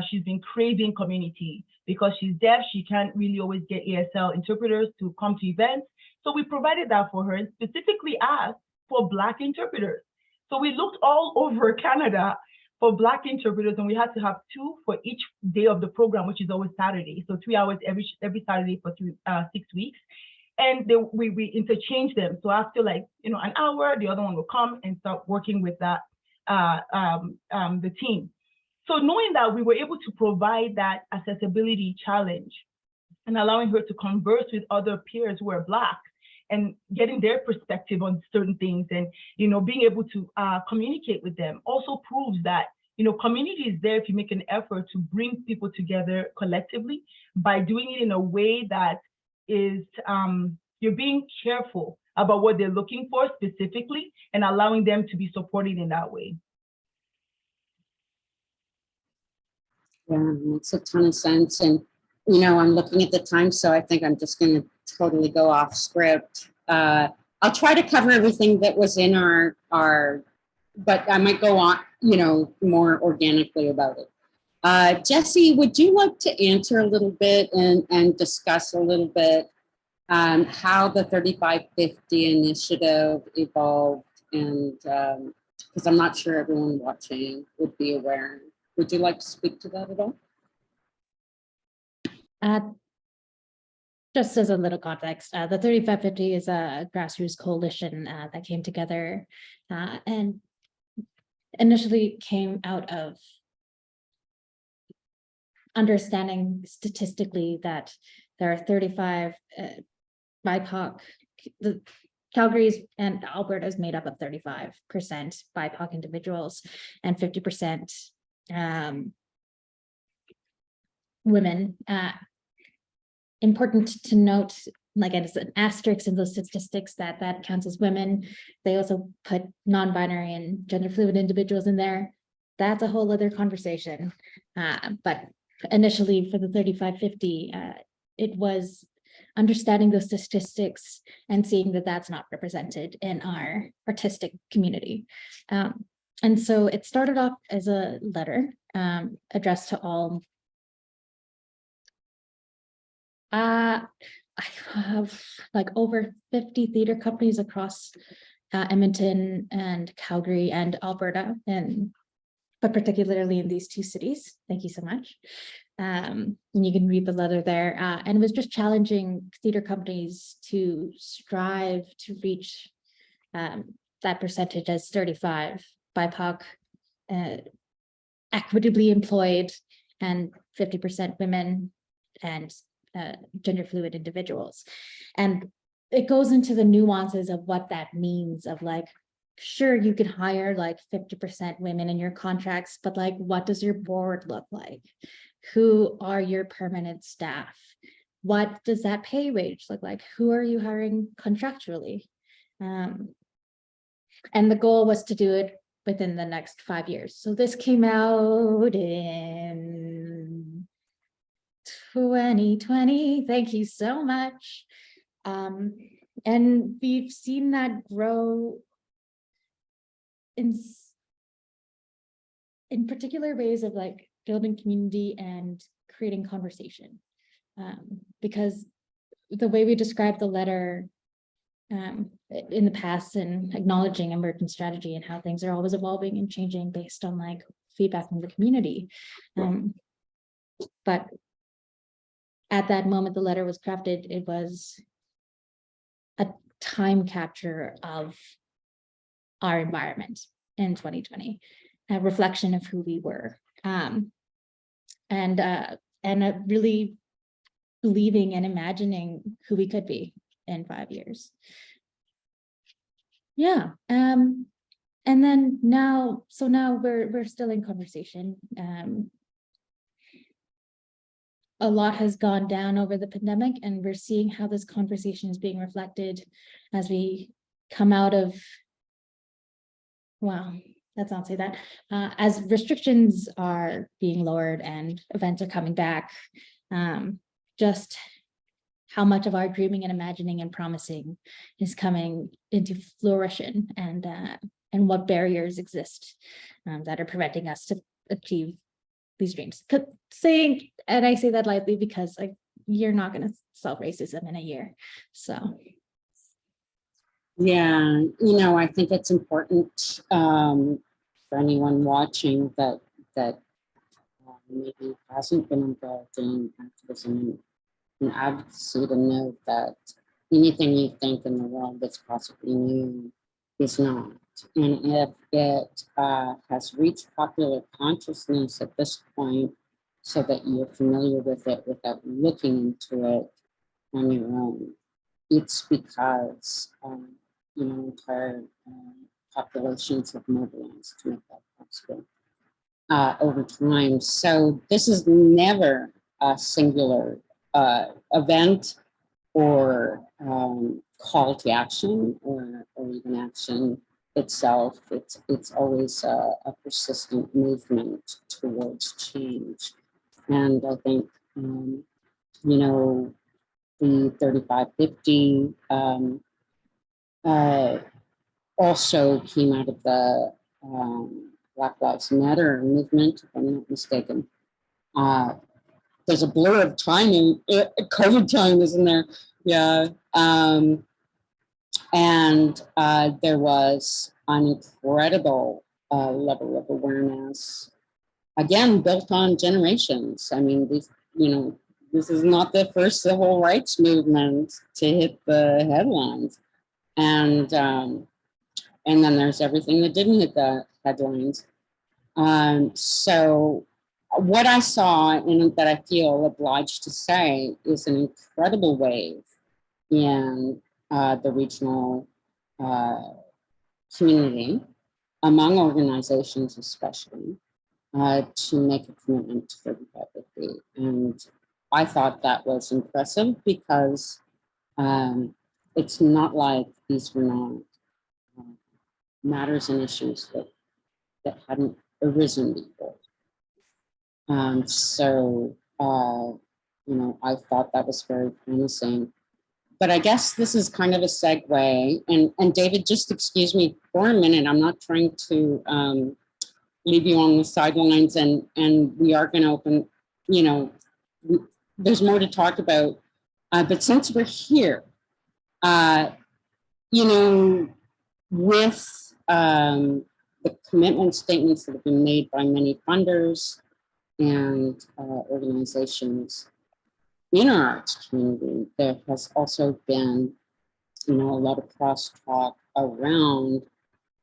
she's been craving community. Because she's deaf, she can't really always get ASL interpreters to come to events. So we provided that for her and specifically asked for Black interpreters. So we looked all over Canada for Black interpreters, and we had to have 2 for each day of the program, which is always Saturday. So 3 hours every Saturday for 6 weeks. And we interchange them. So after like, an hour, the other one will come and start working with that the team. So knowing that we were able to provide that accessibility challenge and allowing her to converse with other peers who are Black and getting their perspective on certain things and, being able to communicate with them also proves that, community is there if you make an effort to bring people together collectively by doing it in a way that is, you're being careful about what they're looking for specifically and allowing them to be supported in that way. Yeah, makes a ton of sense. And, I'm looking at the time, so I think I'm just going to totally go off script. I'll try to cover everything that was in our, but I might go on, more organically about it. Jesse, would you like to answer a little bit and discuss a little bit how the 3550 initiative evolved? And because I'm not sure everyone watching would be aware. Would you like to speak to that at all? Just as a little context, the 3550 is a grassroots coalition that came together and initially came out of understanding statistically that there are 35 BIPOC, the Calgary's and Alberta is made up of 35% BIPOC individuals and 50% women. Important to note, like it's an asterisk in those statistics that counts as women. They also put non-binary and gender fluid individuals in there. That's a whole other conversation. But initially for the 3550, it was understanding those statistics and seeing that that's not represented in our artistic community. And so it started off as a letter addressed to all. I have like over 50 theater companies across Edmonton and Calgary and Alberta, but particularly in these 2 cities. Thank you so much. And you can read the letter there. And it was just challenging theater companies to strive to reach that percentage as 35 BIPOC, equitably employed, and 50% women and gender fluid individuals. And it goes into the nuances of what that means of like, sure, you could hire like 50% women in your contracts, but like, what does your board look like? Who are your permanent staff? What does that pay wage look like? Who are you hiring contractually? And the goal was to do it within the next 5 years. So this came out in 2020. Thank you so much. And we've seen that grow in particular ways of like building community and creating conversation. Because the way we described the letter in the past and acknowledging emergent strategy and how things are always evolving and changing based on like feedback from the community. But at that moment the letter was crafted, it was a time capture of our environment in 2020, a reflection of who we were, and really believing and imagining who we could be in 5 years. Yeah, and then now we're still in conversation. A lot has gone down over the pandemic, and we're seeing how this conversation is being reflected as we come out of, wow, let's not say that, as restrictions are being lowered and events are coming back, just how much of our dreaming and imagining and promising is coming into fruition, and what barriers exist that are preventing us to achieve these dreams. Saying, and I say that lightly because like you're not going to solve racism in a year. So yeah, I think it's important for anyone watching that maybe hasn't been involved in activism and advocacy to know that anything you think in the world that's possibly new is not. And if it has reached popular consciousness at this point, so that you're familiar with it without looking into it on your own, it's because entire populations have mobilized to make that possible over time. So this is never a singular event or call to action or even action itself. It's always a persistent movement towards change. And I think, the 3550 also came out of the Black Lives Matter movement, if I'm not mistaken. There's a blur of time in COVID time, isn't there? Yeah. And there was an incredible level of awareness, again, built on generations. I mean, this is not the first civil rights movement to hit the headlines. And then there's everything that didn't hit the headlines. So what I saw and that I feel obliged to say is an incredible wave in the regional community, among organizations especially, to make a commitment to 3550. And I thought that was impressive because it's not like these were not matters and issues that hadn't arisen before. I thought that was very promising. But I guess this is kind of a segue. And David, just excuse me for a minute. I'm not trying to leave you on the sidelines, and we are going to open, there's more to talk about. But since we're here, with the commitment statements that have been made by many funders and organizations in our arts community, there has also been, a lot of crosstalk around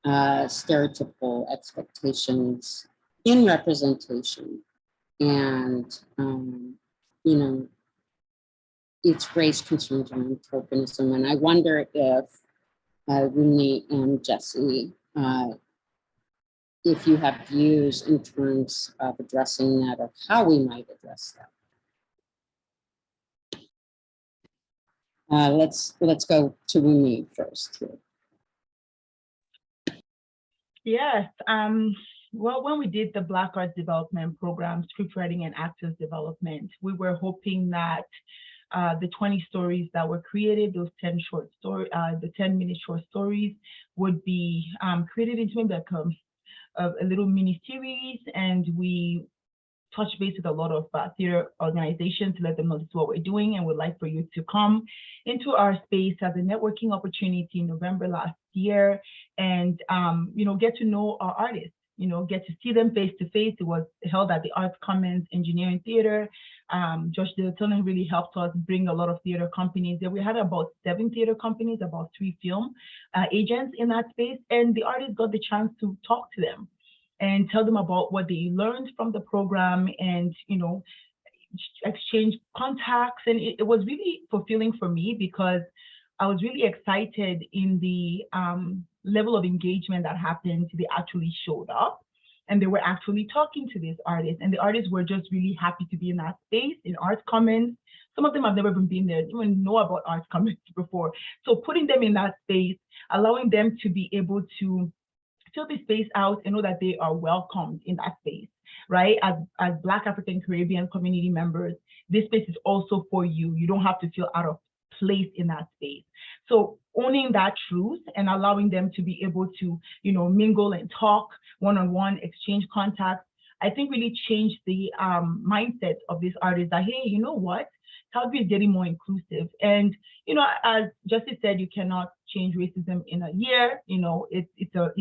stereotypical expectations in representation. And, it's raised concerns around tokenism. And I wonder if Wunmi and Jesse, if you have views in terms of addressing that or how we might address that. Let's go to Wunmi first here. Yes. Well, when we did the Black Arts Development Program, Scriptwriting and Actors Development, we were hoping that the 20 stories that were created, those 10 short stories, the 10-minute short stories would be created into maybe a little mini series, and we touch base with a lot of theater organizations to let them know this is what we're doing, and we'd like for you to come into our space as a networking opportunity in November last year, and get to know our artists, get to see them face to face. It was held at the Arts Commons Engineering Theater. Josh Dilton really helped us bring a lot of theater companies there. We had about 7 theater companies, about 3 film agents in that space, and the artists got the chance to talk to them and tell them about what they learned from the program, and exchange contacts. And it was really fulfilling for me because I was really excited in the level of engagement that happened. They actually showed up and they were actually talking to these artists, and the artists were just really happy to be in that space in Arts Commons. Some of them have never been there, didn't even know about Arts Commons before. So putting them in that space, allowing them to be able to fill the space out and know that they are welcomed in that space, right? As Black African Caribbean community members, this space is also for you. You don't have to feel out of place in that space. So owning that truth and allowing them to be able to, you know, mingle and talk one-on-one, exchange contacts, I think really changed the mindset of these artists that, hey, you know what? Calgary is getting more inclusive. And, you know, as Justice said, you cannot change racism in a year. You know, it's a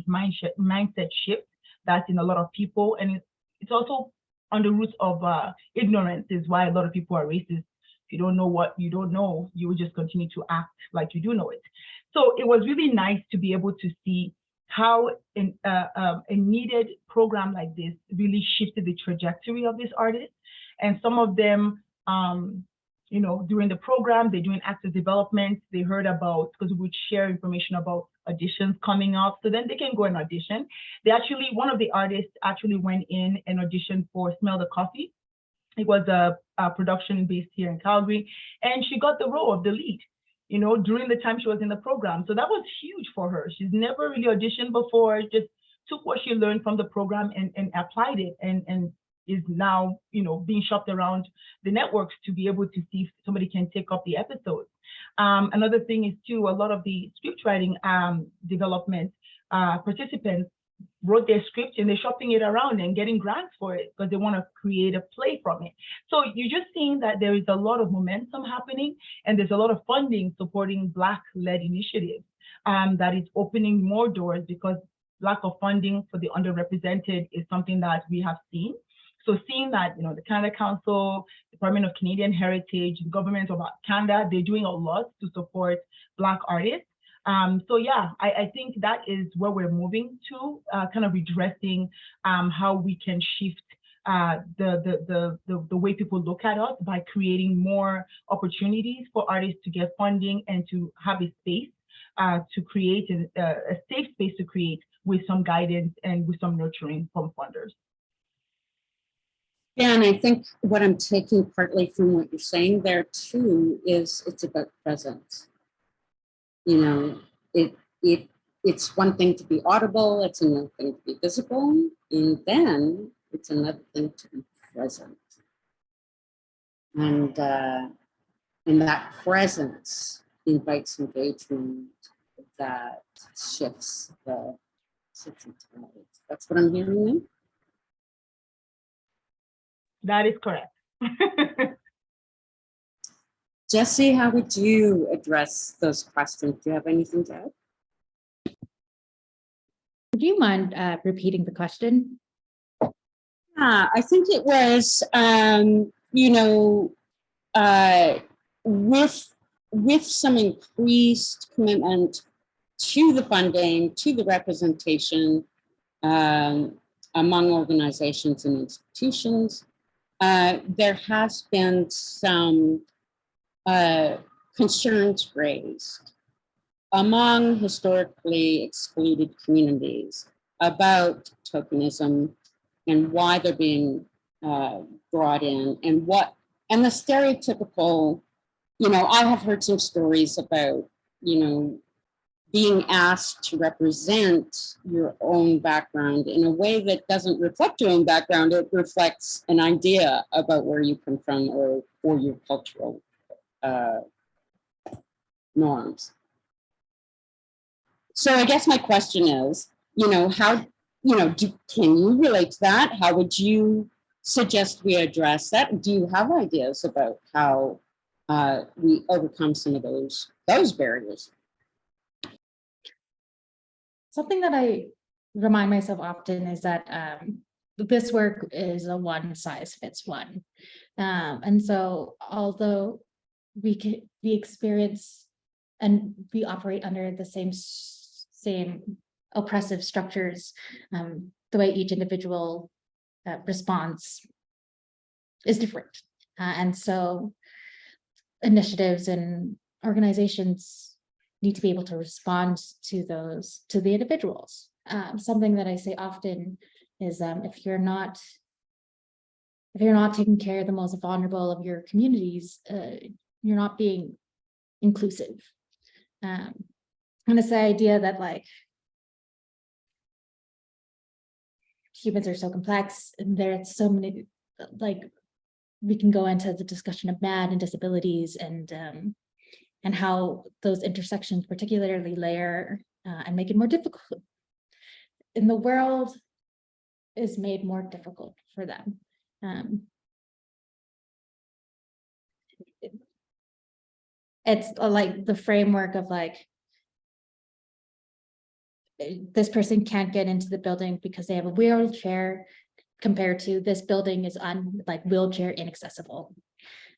mindset shift that's in a lot of people. And it's also on the roots of ignorance is why a lot of people are racist. If you don't know what you don't know, you will just continue to act like you do know it. So it was really nice to be able to see how a needed program like this really shifted the trajectory of these artists. And some of them, you know, during the program, they're doing active development. They heard about, because we would share information about auditions coming up, so then they can go and audition. They actually, one of the artists actually went in and auditioned for Smell the Coffee. It was a production based here in Calgary, and she got the role of the lead, you know, during the time she was in the program. So that was huge for her. She's never really auditioned before, just took what she learned from the program and applied it, and is now, you know, being shopped around the networks to be able to see if somebody can take up the episodes. Another thing is too, a lot of the script writing development participants wrote their script and they're shopping it around and getting grants for it because they want to create a play from it. So you're just seeing that there is a lot of momentum happening, and there's a lot of funding supporting Black-led initiatives that is opening more doors, because lack of funding for the underrepresented is something that we have seen. So seeing that, you know, the Canada Council, Department of Canadian Heritage, the government of Canada, they're doing a lot to support Black artists. So yeah, I think that is where we're moving to, kind of redressing how we can shift the way people look at us by creating more opportunities for artists to get funding and to have a space to create a safe space to create with some guidance and with some nurturing from funders. Yeah, and I think what I'm taking partly from what you're saying there too is it's about presence. You know, it's one thing to be audible, it's another thing to be visible, and then it's another thing to be present. And that presence invites engagement that shifts the tide. That's what I'm hearing now. That is correct. Jesse, how would you address those questions? Do you have anything to add? Would you mind repeating the question? Yeah, I think it was, you know, with some increased commitment to the funding, to the representation among organizations and institutions, there has been some concerns raised among historically excluded communities about tokenism and why they're being brought in, and the stereotypical, you know, I have heard some stories about, you know, being asked to represent your own background in a way that doesn't reflect your own background. It reflects an idea about where you come from or your cultural norms. So I guess my question is, you know, how, you know, can you relate to that? How would you suggest we address that? Do you have ideas about how we overcome some of those barriers? Something that I remind myself often is that this work is a one size fits one. And so although we experience and we operate under the same oppressive structures, the way each individual responds is different. And so initiatives and organizations need to be able to respond to the individuals. Something that I say often is if you're not taking care of the most vulnerable of your communities, you're not being inclusive. And it's the idea that like humans are so complex and there's so many like we can go into the discussion of MAD and disabilities and how those intersections particularly layer and make it more difficult. And the world is made more difficult for them. It's like the framework of like, this person can't get into the building because they have a wheelchair, compared to this building is like wheelchair inaccessible.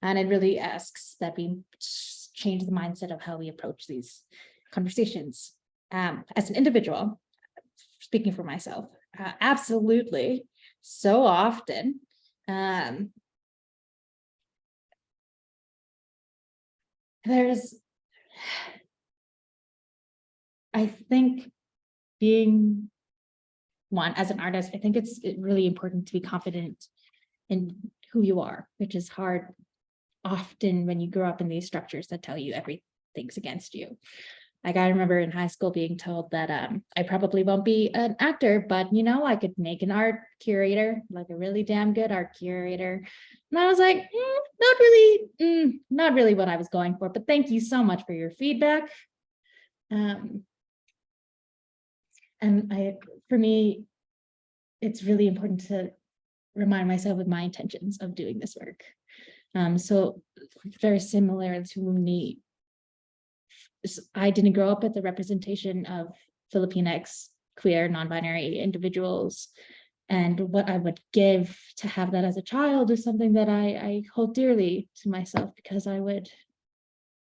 And it really asks that we change the mindset of how we approach these conversations. As an individual, speaking for myself, absolutely, so often, I think being one as an artist, I think it's really important to be confident in who you are, which is hard often when you grow up in these structures that tell you everything's against you. Like I remember in high school being told that I probably won't be an actor, but you know, I could make an art curator, like a really damn good art curator. And I was like, not really what I was going for, but thank you so much for your feedback. And for me, it's really important to remind myself of my intentions of doing this work. So very similar to Wunmi, I didn't grow up with the representation of Filipinx, queer, non-binary individuals. And what I would give to have that as a child is something that I hold dearly to myself, because I would,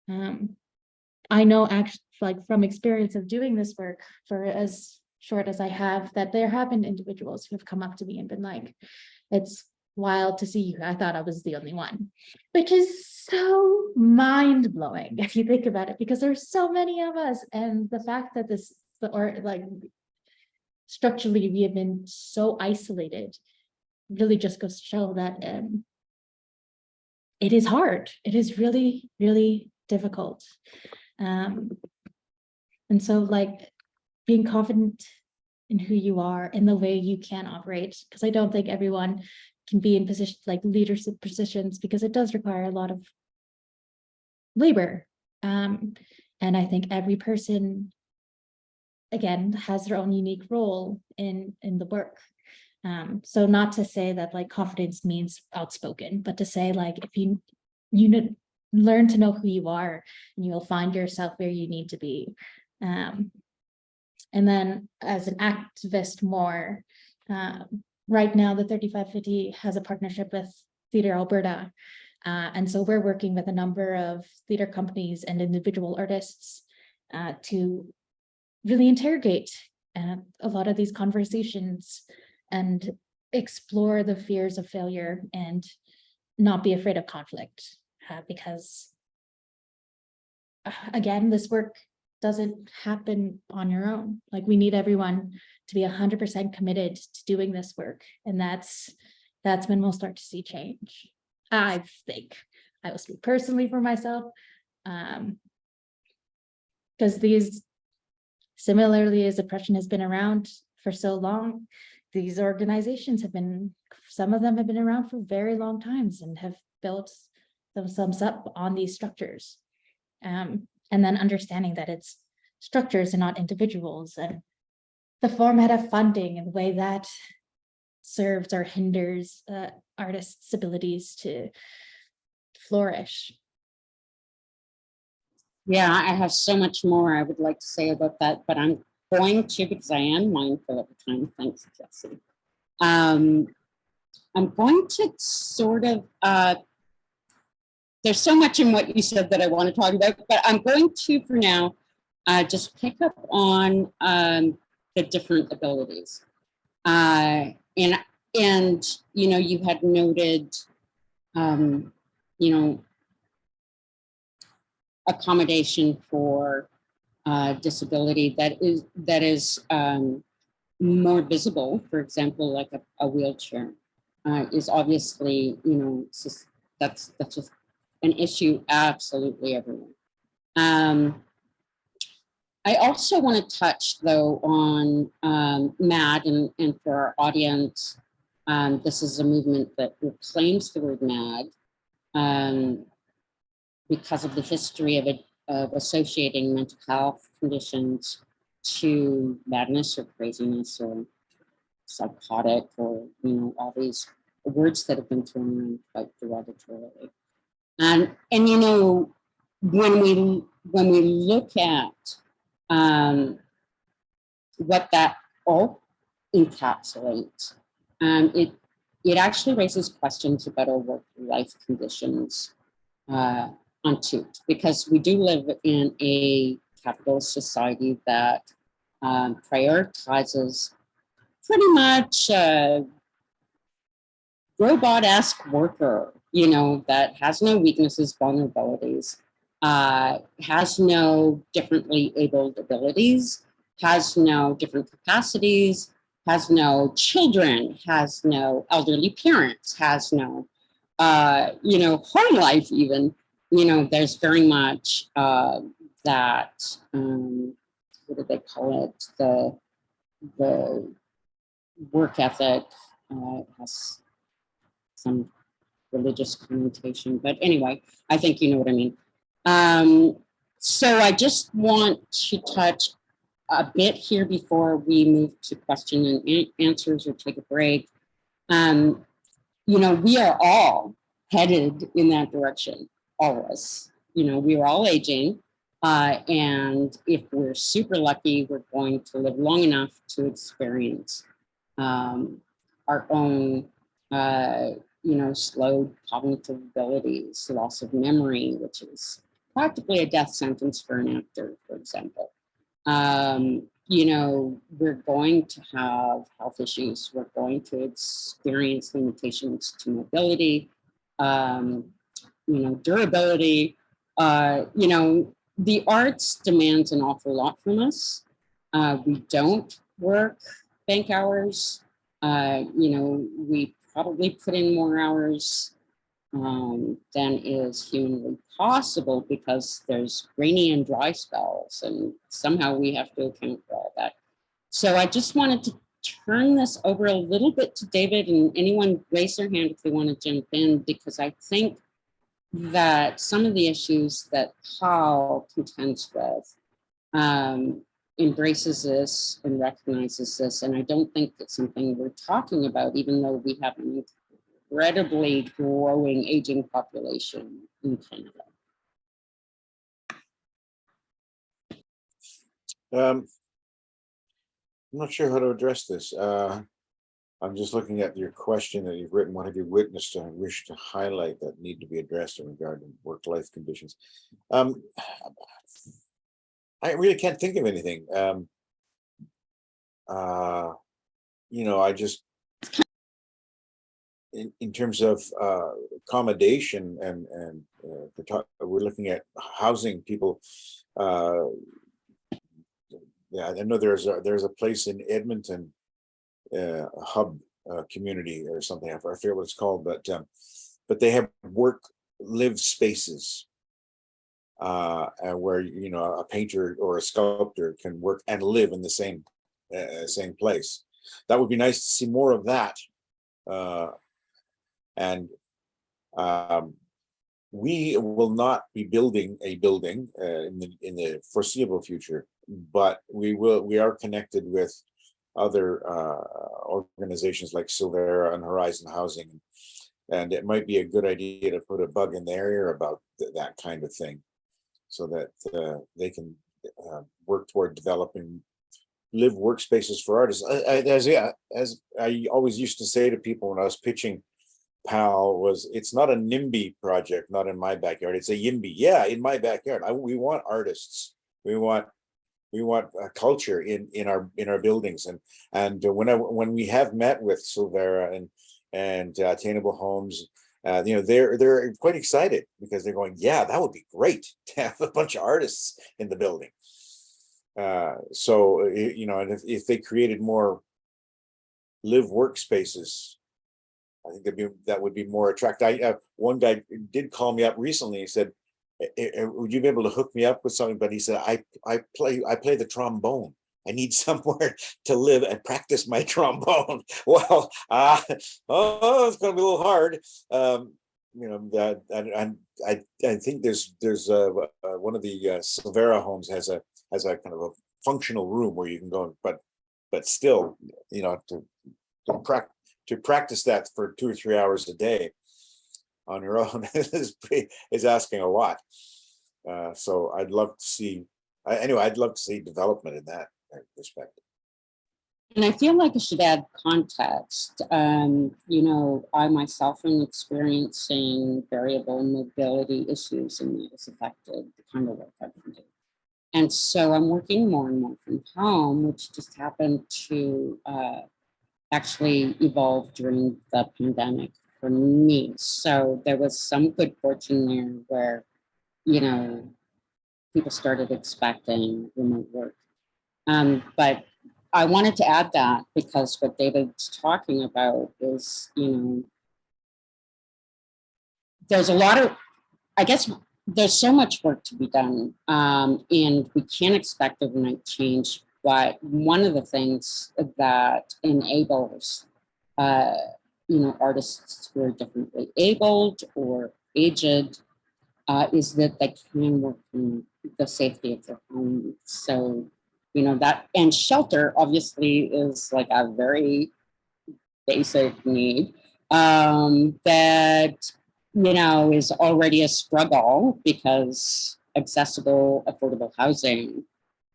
I know actually, like from experience of doing this work for as short as I have, that there have been individuals who have come up to me and been like, it's wild to see you. I thought I was the only one, which is so mind-blowing if you think about it, because there's so many of us. And the fact that structurally we have been so isolated really just goes to show that it is hard. It is really, really difficult. And so like being confident in who you are, in the way you can operate, because I don't think everyone can be in positions like leadership positions, because it does require a lot of labor. And I think every person, again, has their own unique role in the work. So not to say that like confidence means outspoken, but to say like if you learn to know who you are, and you will find yourself where you need to be. And then as an activist more, right now the 3550 has a partnership with Theatre Alberta. And so we're working with a number of theatre companies and individual artists to really interrogate a lot of these conversations and explore the fears of failure and not be afraid of conflict. Because again, this work doesn't happen on your own. Like we need everyone to be 100% committed to doing this work. And that's when we'll start to see change. I think I will speak personally for myself. Because these, similarly as oppression has been around for so long, these organizations have been, some of them have been around for very long times and have built themselves up on these structures. And then understanding that it's structures and not individuals, and the format of funding and the way that serves or hinders artists' abilities to flourish. Yeah, I have so much more I would like to say about that, but I'm going to, because I am mindful of the time. Thanks, Jesse. I'm going to sort of, there's so much in what you said that I want to talk about, but I'm going to, for now, just pick up on the different abilities. And you know, you had noted, you know, accommodation for disability that is more visible. For example, like a wheelchair is obviously, you know, that's just an issue absolutely everywhere. I also want to touch though on MAD and for our audience, This is a movement that reclaims the word mad because of the history of associating mental health conditions to madness or craziness or psychotic, or all these words that have been thrown around quite derogatorily. And when we look at what that all encapsulates, it actually raises questions about our work-life conditions on two, because we do live in a capitalist society that prioritizes pretty much robot-esque worker, that has no weaknesses, vulnerabilities, has no differently abled abilities, has no different capacities, has no children, has no elderly parents, has no, home life even. There's very much that, what do they call it? The work ethic has some religious connotation, but anyway, I think you know what I mean. So I just want to touch a bit here before we move to question and answers or take a break. We are all headed in that direction, all of us. We are all aging, and if we're super lucky, we're going to live long enough to experience our own slowed cognitive abilities, loss of memory, which is practically a death sentence for an actor, for example. We're going to have health issues. We're going to experience limitations to mobility, durability. The arts demands an awful lot from us. We don't work bank hours. We probably put in more hours than is humanly possible because there's rainy and dry spells, and somehow we have to account for all that. So I just wanted to turn this over a little bit to David, and anyone raise their hand if they want to jump in, because I think that some of the issues that Paul contends with embraces this and recognizes this, and I don't think it's something we're talking about, even though we have an incredibly growing aging population in Canada. I'm not sure how to address this. I'm just looking at your question that you've written. What have you witnessed and wish to highlight that need to be addressed in regard to work-life conditions? I really can't think of anything. I just, in terms of accommodation and we're looking at housing people. Yeah, I know there's a place in Edmonton, a hub community or something. I forget what it's called, but they have live spaces where a painter or a sculptor can work and live in the same place. That would be nice to see more of that. And we will not be building a building in the foreseeable future, but we are connected with other organizations like Silvera and Horizon Housing, and it might be a good idea to put a bug in their ear about that kind of thing, so that they can work toward developing live workspaces for artists. As I always used to say to people when I was pitching PAL, it's not a NIMBY project, not in my backyard. It's a YIMBY. Yeah, in my backyard. We want artists. We want culture in our buildings. And when we have met with Silvera and Attainable Homes, they're quite excited because they're going, yeah, that would be great to have a bunch of artists in the building. So and if they created more live workspaces, I think that would be more attractive. One guy did call me up recently. He said, would you be able to hook me up with something? But he said, I play the trombone. I need somewhere to live and practice my trombone. Well, it's going to be a little hard. I think there's one of the Silvera homes has a kind of a functional room where you can go, but still, to practice that for 2 or 3 hours a day on your own is asking a lot. So I'd love to see. I'd love to see development in that respect. And I feel like I should add context. I myself am experiencing variable mobility issues, and that has affected the kind of work I can do. And so I'm working more and more from home, which just happened to actually evolve during the pandemic for me. So there was some good fortune there where, people started expecting remote work. But I wanted to add that because what David's talking about is, there's a lot of, I guess, there's so much work to be done, and we can't expect overnight change. But one of the things that enables, artists who are differently abled or aged, is that they can work in the safety of their home. So, that, and shelter obviously is like a very basic need that, is already a struggle because accessible, affordable housing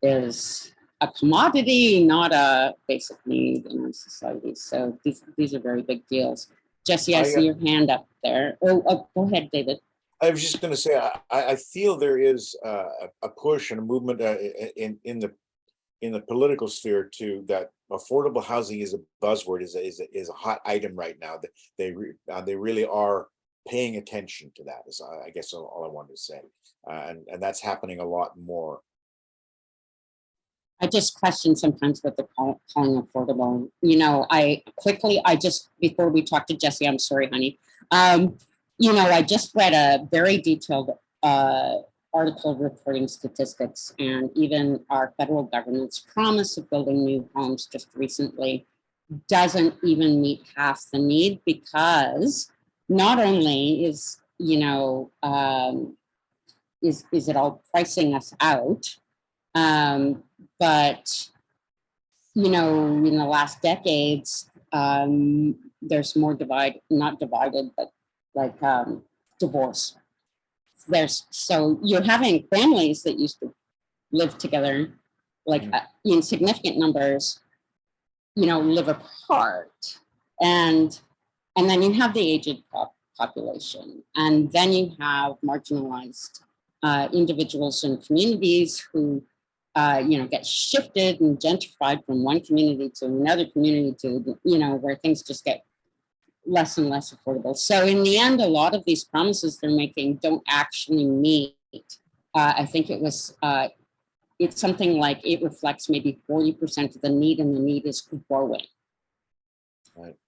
is a commodity, not a basic need in our society. So these are very big deals. Jesse, I see your hand up there. Oh, go ahead, David. I was just going to say, I feel there is a push and a movement in the political sphere to that affordable housing is a buzzword, is a hot item right now. That they really are paying attention to that. Is I guess all I wanted to say, and that's happening a lot more. I just question sometimes what they're calling affordable. Before we talk to Jesse, I'm sorry, honey. I just read a very detailed article reporting statistics, and even our federal government's promise of building new homes just recently doesn't even meet half the need, because not only is it all pricing us out, but in the last decades, there's more divorce. So you're having families that used to live together, in significant numbers, live apart, and then you have the aged population, and then you have marginalized individuals and communities who get shifted and gentrified from one community to another community to where things just get less and less affordable. So in the end, a lot of these promises they're making don't actually meet. I think it's something like it reflects maybe 40% of the need, and the need is growing. Right.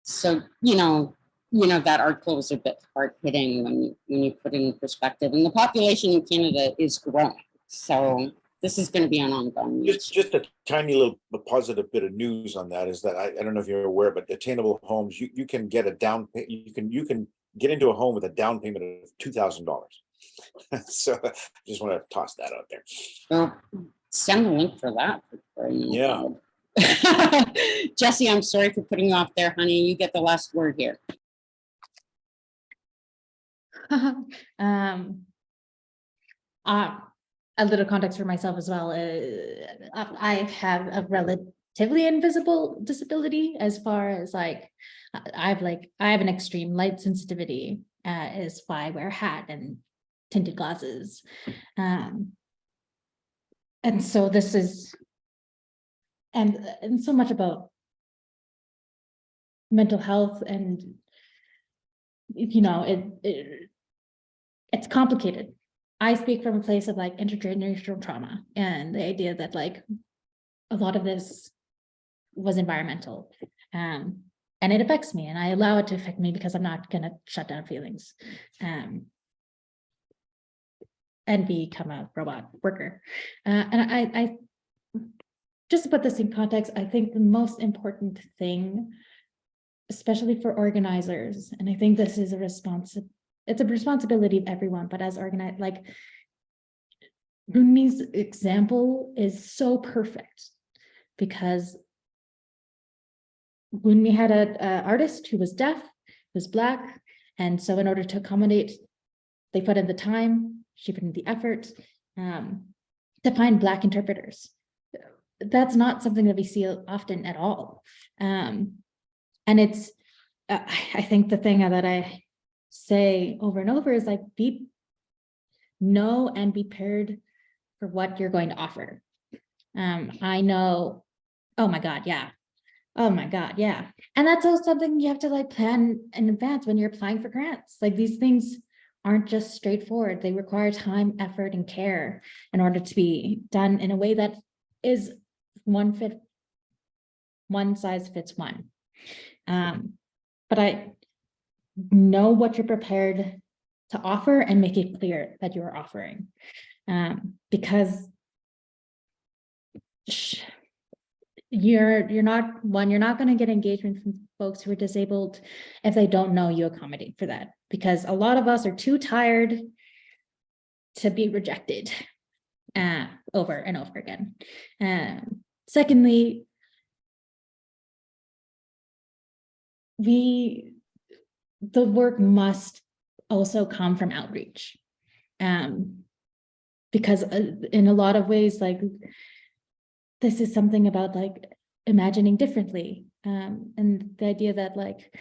So that article is a bit hard hitting when you put it in perspective, and the population in Canada is growing. So this is going to be an ongoing. Just a tiny little positive bit of news on that is that I don't know if you're aware, but attainable homes, you can get you can get into a home with a down payment of $2,000. So I just want to toss that out there. Well, send the link for that. Yeah. Jesse, I'm sorry for putting you off there, honey. You get the last word here. A little context for myself as well. I have a relatively invisible disability, as far as I have an extreme light sensitivity, is why I wear a hat and tinted glasses. And so this is, and so much about mental health, and it's complicated. I speak from a place of intergenerational trauma, and the idea that a lot of this was environmental, and it affects me, and I allow it to affect me because I'm not going to shut down feelings and become a robot worker. And just to put this in context, I think the most important thing, especially for organizers, and I think this is it's a responsibility of everyone, but as organized, like Wunmi's example is so perfect because Wunmi had an artist who was deaf, who was Black, and so in order to accommodate, they put in the time, she put in the effort to find Black interpreters. That's not something that we see often at all. And it's, I think the thing that I say over and over is like, know and be prepared for what you're going to offer. I know, oh my God, yeah. Oh my God, yeah. And that's also something you have to like plan in advance when you're applying for grants. Like these things aren't just straightforward. They require time, effort, and care in order to be done in a way that is one size fits one. But I know what you're prepared to offer and make it clear that you're offering. Because you're not going to get engagement from folks who are disabled if they don't know you accommodate for that, because a lot of us are too tired to be rejected over and over again. Secondly, the work must also come from outreach, because in a lot of ways, like this is something about like imagining differently, and the idea that like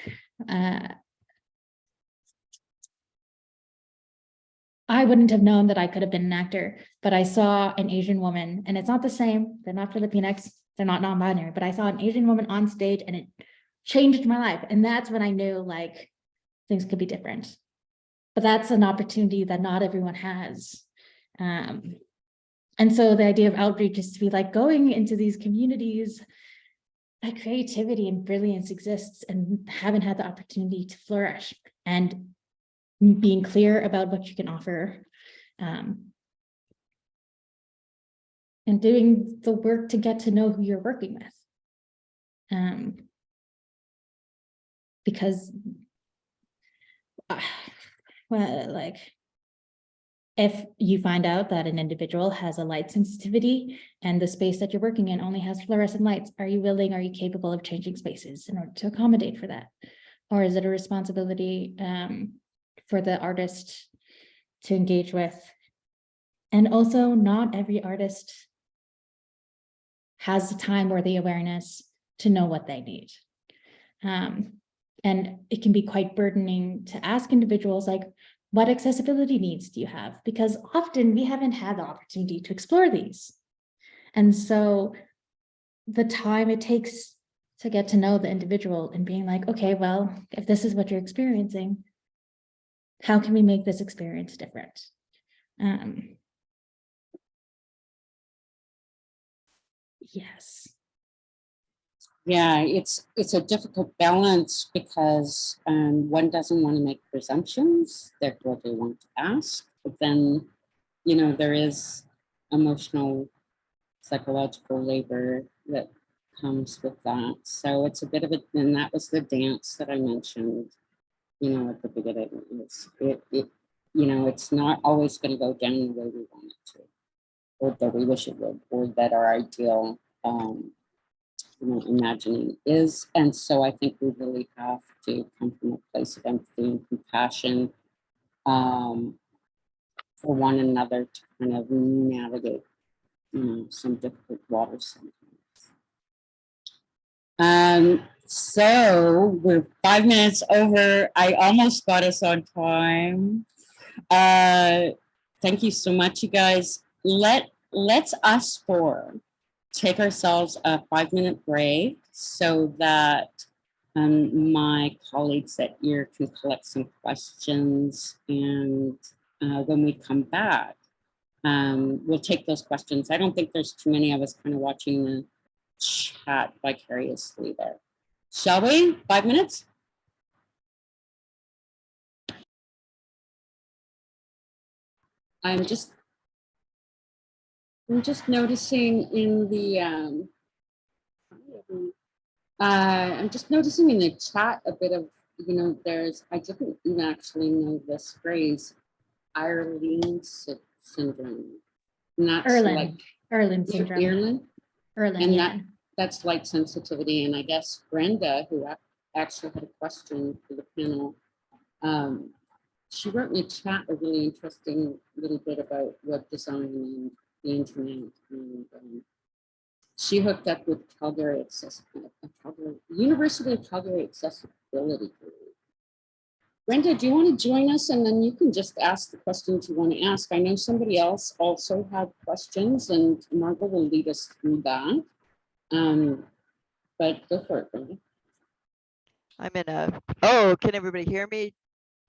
I wouldn't have known that I could have been an actor, but I saw an Asian woman, and it's not the same. They're not Filipinx, they're not non-binary, but I saw an Asian woman on stage and it changed my life. And that's when I knew like things could be different. But that's an opportunity that not everyone has. And so the idea of outreach is to be like going into these communities that creativity and brilliance exists and haven't had the opportunity to flourish, and being clear about what you can offer, and doing the work to get to know who you're working with. Because well, like if you find out that an individual has a light sensitivity and the space that you're working in only has fluorescent lights, are you capable of changing spaces in order to accommodate for that? Or is it a responsibility for the artist to engage with? And also, not every artist has the time or the awareness to know what they need. And it can be quite burdening to ask individuals like, what accessibility needs do you have? Because often we haven't had the opportunity to explore these. And so the time it takes to get to know the individual and being like, okay, well, if this is what you're experiencing, how can we make this experience different? Yes. Yeah, it's a difficult balance because one doesn't want to make presumptions, therefore they want to ask, but then, you know, there is emotional, psychological labor that comes with that. So it's a bit of a, and that was the dance that I mentioned, you know, at the beginning. It you know, it's not always going to go down the way we want it to, or that we wish it would, or that our ideal you know, imagining is. And so I think we really have to come from a place of empathy and compassion for one another to kind of navigate, you know, some difficult waters sometimes. So we're 5 minutes over. I almost got us on time. Thank you so much, you guys. Let's us four take ourselves a 5-minute break so that my colleagues at EAR can collect some questions, and when we come back, we'll take those questions. I don't think there's too many of us kind of watching the chat vicariously there. Shall we? 5 minutes? I'm just noticing in the I'm just noticing in the chat a bit of, I didn't even actually know this phrase, Ireland syndrome. And that's like Erlin syndrome. Ireland. Erlin, And yeah. that's light sensitivity. And I guess Brenda, who actually had a question for the panel, she wrote in the chat a really interesting little bit about web design and the internet. And she hooked up with University of Calgary Accessibility Group. Brenda, do you want to join us? And then you can just ask the questions you want to ask. I know somebody else also had questions, and Margot will lead us through that. But go for it, Brenda. I'm in can everybody hear me?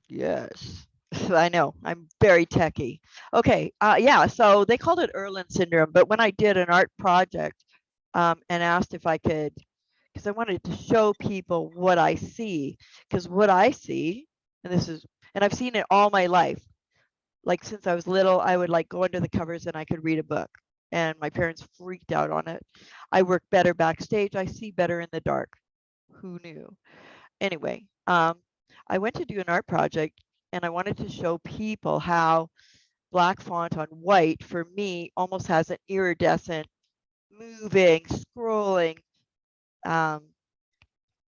Yes. I know, I'm very techie. Okay, yeah, so they called it Erlin syndrome, but when I did an art project and asked if I could, because I wanted to show people what I see, because what I see, and I've seen it all my life, like since I was little, I would like go under the covers and I could read a book, and my parents freaked out on it. I work better backstage, I see better in the dark. Who knew? Anyway, I went to do an art project and I wanted to show people how black font on white for me almost has an iridescent, moving, scrolling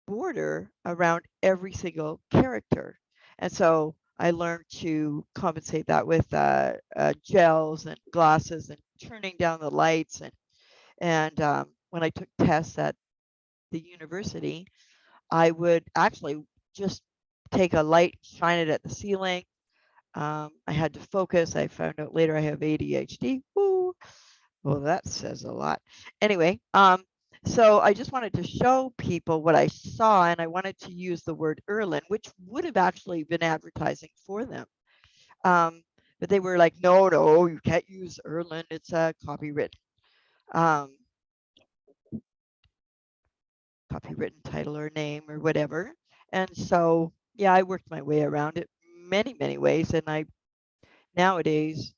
border around every single character. And so I learned to compensate that with gels and glasses and turning down the lights. And when I took tests at the university, I would actually just take a light, shine it at the ceiling. I had to focus. I found out later I have ADHD. Woo. Well, that says a lot. Anyway, so I just wanted to show people what I saw, and I wanted to use the word Erlin, which would have actually been advertising for them. But they were like, no, you can't use Erlin. It's a copywritten title or name or whatever. And so, yeah, I worked my way around it many ways. And nowadays,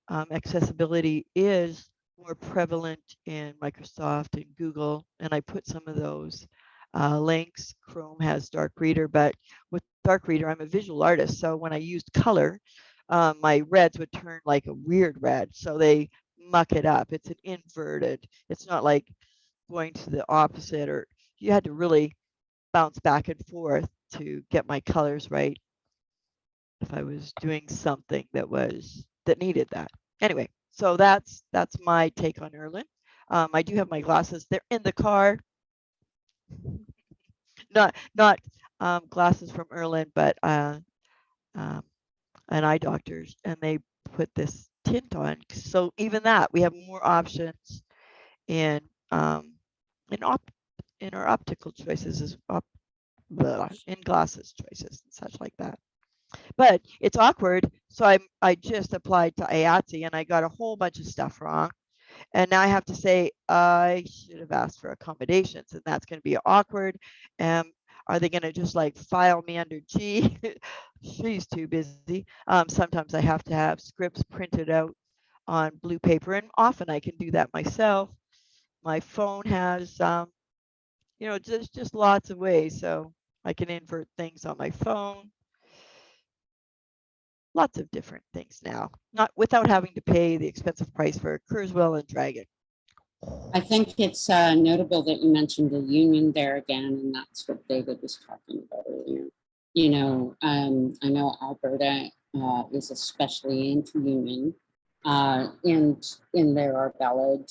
accessibility is more prevalent in Microsoft and Google. And I put some of those links. Chrome has Dark Reader, but with Dark Reader, I'm a visual artist. So when I used color, my reds would turn like a weird red. So they muck it up. It's an inverted. It's not like going to the opposite, or you had to really bounce back and forth to get my colors right if I was doing something that needed that. Anyway, so that's my take on Erlin. I do have my glasses. They're in the car. Not glasses from Erlin, but an eye doctor's, and they put this tint on. So even that, we have more options in our optical choices in glasses choices and such like that. But it's awkward. So I just applied to IATSE and I got a whole bunch of stuff wrong. And now I have to say, I should have asked for accommodations, and that's going to be awkward. Are they going to just like file me under G? She's too busy. Sometimes I have to have scripts printed out on blue paper, and often I can do that myself. My phone has, just lots of ways. So I can invert things on my phone. Lots of different things now, not without having to pay the expensive price for Kurzweil and Dragon. I think it's notable that you mentioned the union there again, and that's what David was talking about earlier. I know Alberta is especially into union, and there are valid,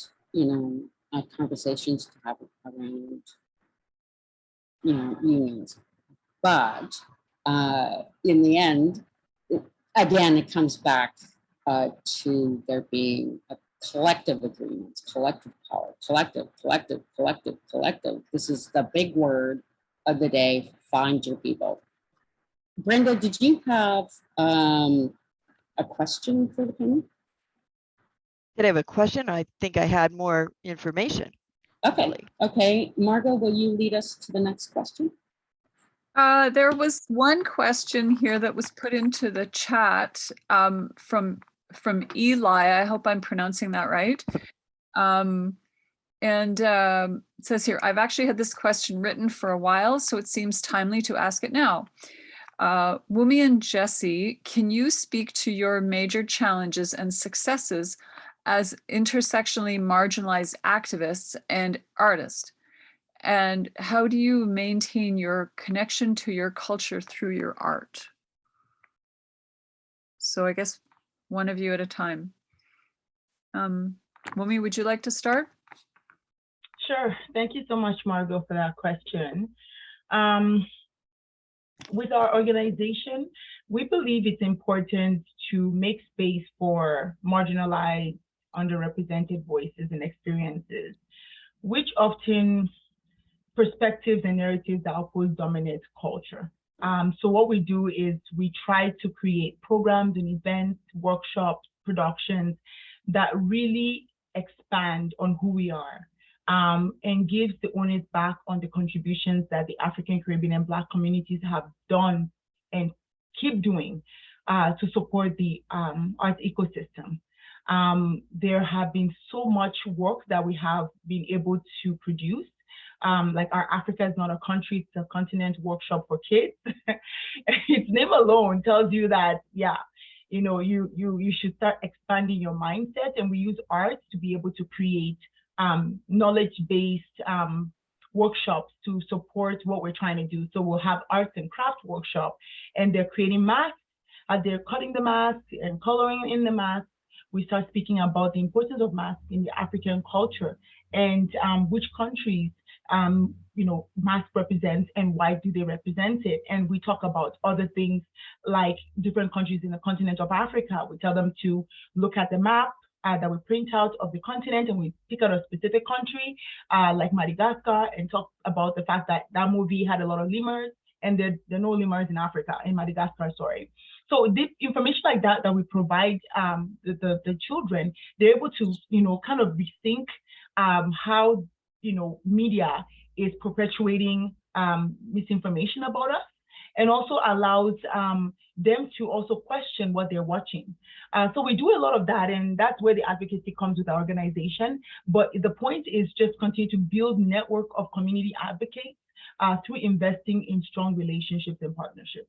conversations to have around, unions. But in the end, again, it comes back to there being a collective agreements, collective power, collective. This is the big word of the day, find your people. Brenda, did you have a question for the panel? Did I have a question? I think I had more information. Okay, okay. Margot, will you lead us to the next question? There was one question here that was put into the chat from Eli. I hope I'm pronouncing that right. And It says here, I've actually had this question written for a while, so it seems timely to ask it now. Wunmi and Jesse, can you speak to your major challenges and successes as intersectionally marginalized activists and artists? And how do you maintain your connection to your culture through your art? So I guess one of you at a time. Wunmi, would you like to start? Sure. Thank you so much, Margot, for that question. With our organization, we believe it's important to make space for marginalized, underrepresented voices and experiences, which often perspectives and narratives that oppose dominant culture. So what we do is we try to create programs and events, workshops, productions that really expand on who we are, and gives the onus back on the contributions that the African, Caribbean, and Black communities have done and keep doing to support the art ecosystem. There have been so much work that we have been able to produce. Like our Africa is not a country, it's a continent workshop for kids. Its name alone tells you that, yeah, you know, you should start expanding your mindset, and we use art to be able to create knowledge-based workshops to support what we're trying to do. So we'll have arts and craft workshop, and they're creating masks. As they're cutting the masks and coloring in the masks, we start speaking about the importance of masks in the African culture, and which countries you know, mask represents and why do they represent it. And we talk about other things like different countries in the continent of Africa. We tell them to look at the map that we print out of the continent, and we pick out a specific country like Madagascar, and talk about the fact that that movie had a lot of lemurs, and there are no lemurs in Africa, in Madagascar, sorry. So this information like that that we provide the children, they're able to, you know, kind of rethink how, you know, media is perpetuating misinformation about us, and also allows them to also question what they're watching. So we do a lot of that, and that's where the advocacy comes with our organization. But the point is just continue to build network of community advocates through investing in strong relationships and partnerships.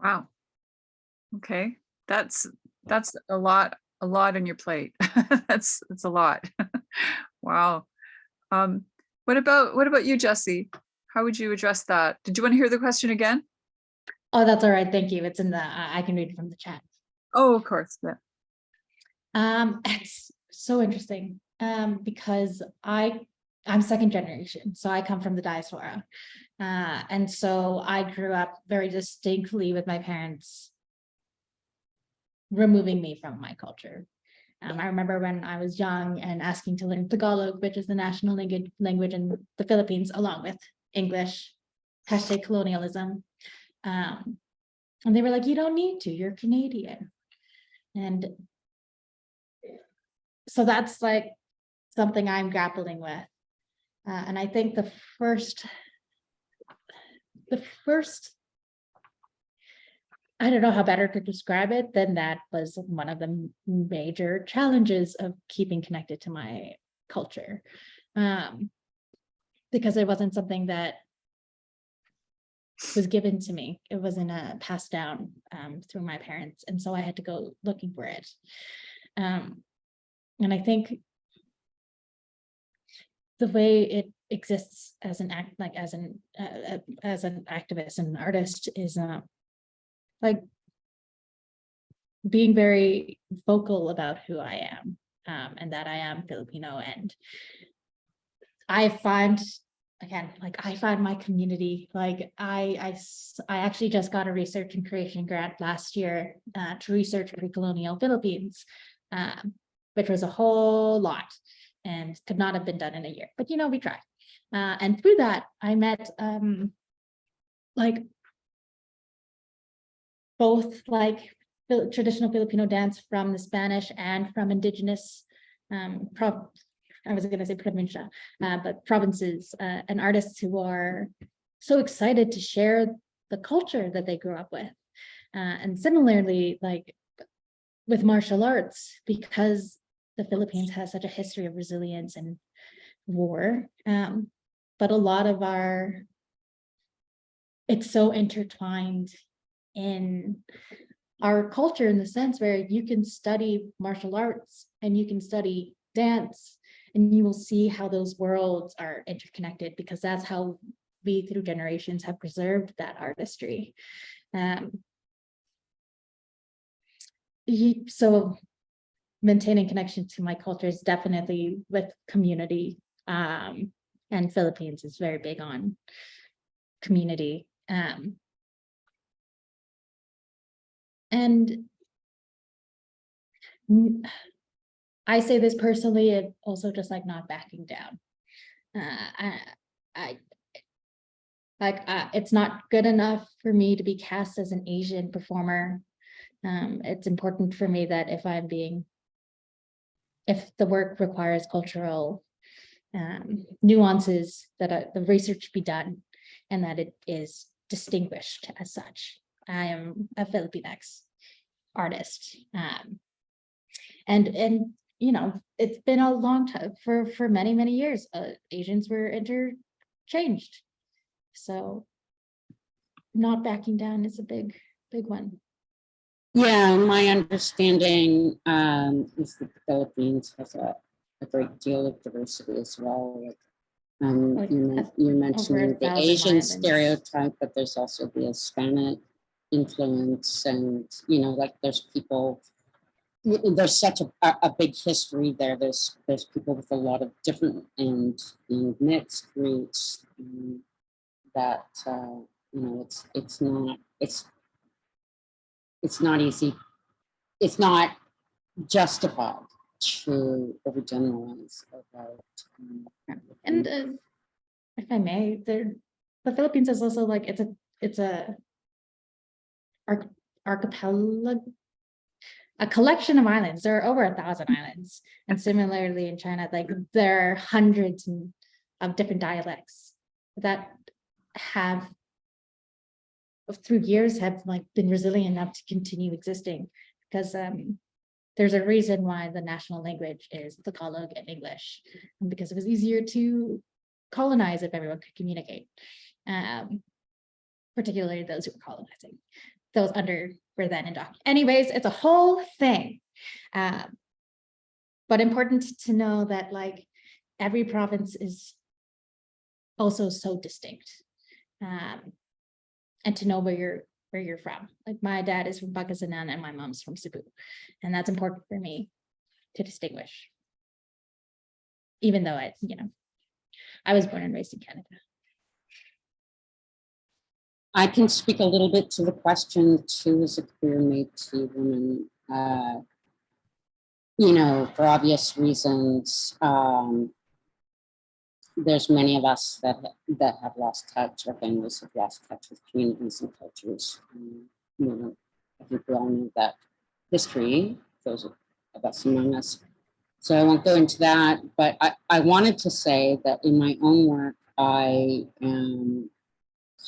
Wow. Okay, that's a lot on your plate. That's a lot. Wow. What about you, Jesse? How would you address that? Did you want to hear the question again? Oh, that's all right. Thank you. It's in the, I can read it from the chat. Oh, of course. Yeah. It's so interesting because I'm second generation, so I come from the diaspora. And so I grew up very distinctly with my parents removing me from my culture. I remember when I was young and asking to learn Tagalog, which is the national language in the Philippines, along with English, #colonialism. And they were like, you don't need to, you're Canadian. And so that's like something I'm grappling with. And I think the first, I don't know how better to describe it than that was one of the major challenges of keeping connected to my culture. Because it wasn't something that was given to me. It wasn't passed down through my parents. And so I had to go looking for it. And I think the way it exists as an as an activist and an artist is like being very vocal about who I am, and that I am Filipino. And I find, again, like I find my community, like I actually just got a research and creation grant last year to research pre-colonial Philippines, which was a whole lot and could not have been done in a year, but you know, we tried. And through that, I met like both like traditional Filipino dance from the Spanish and from indigenous I was going to say provincia, but provinces, and artists who are so excited to share the culture that they grew up with. And similarly, like with martial arts, because the Philippines has such a history of resilience and war. But a lot of it's so intertwined in our culture, in the sense where you can study martial arts and you can study dance, and you will see how those worlds are interconnected, because that's how we through generations have preserved that artistry. So maintaining connection to my culture is definitely with community, and Philippines is very big on community. And I say this personally, and also just like not backing down. It's not good enough for me to be cast as an Asian performer. It's important for me that if the work requires cultural nuances, that the research be done and that it is distinguished as such. I am a Filipinx artist. And you know, it's been a long time, for many, many years, Asians were interchanged. So not backing down is a big one. Yeah, my understanding is that the Philippines has a great deal of diversity as well. Like, you're mentioning the 1,000 Asian islands. stereotype, but there's also the Hispanic influence, and like there's people. There's such a big history there. There's people with a lot of different and mixed roots that it's not easy. It's not justified to overgeneralize about. And if I may, the Philippines is also like it's a archipelago, a collection of islands. There are over 1,000 islands, and similarly in China, like there are hundreds of different dialects that have through years have like been resilient enough to continue existing, because there's a reason why the national language is Tagalog and English, because it was easier to colonize if everyone could communicate, particularly those who were colonizing. Those were then indoctrinated. Anyways, it's a whole thing. But important to know that like every province is also so distinct. And to know where you're from. Like my dad is from Pangasinan and my mom's from Cebu. And that's important for me to distinguish. Even though I was born and raised in Canada. I can speak a little bit to the question too, as a queer Métis woman. For obvious reasons, there's many of us that have lost touch. Our families have lost touch with communities and cultures. I think we all know that history, those of us among us. So I won't go into that, but I wanted to say that in my own work, I am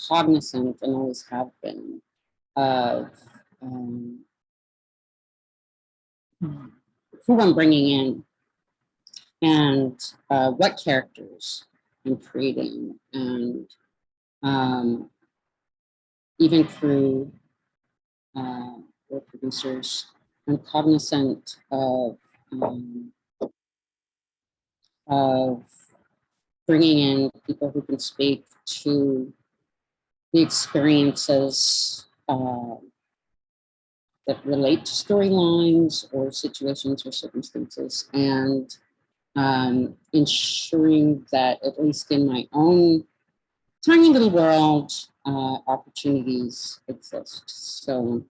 cognizant and always have been of who I'm bringing in and what characters I'm creating, and even crew or producers. I'm cognizant of bringing in people who can speak to the experiences that relate to storylines or situations or circumstances, and ensuring that, at least in my own tiny little world, opportunities exist. So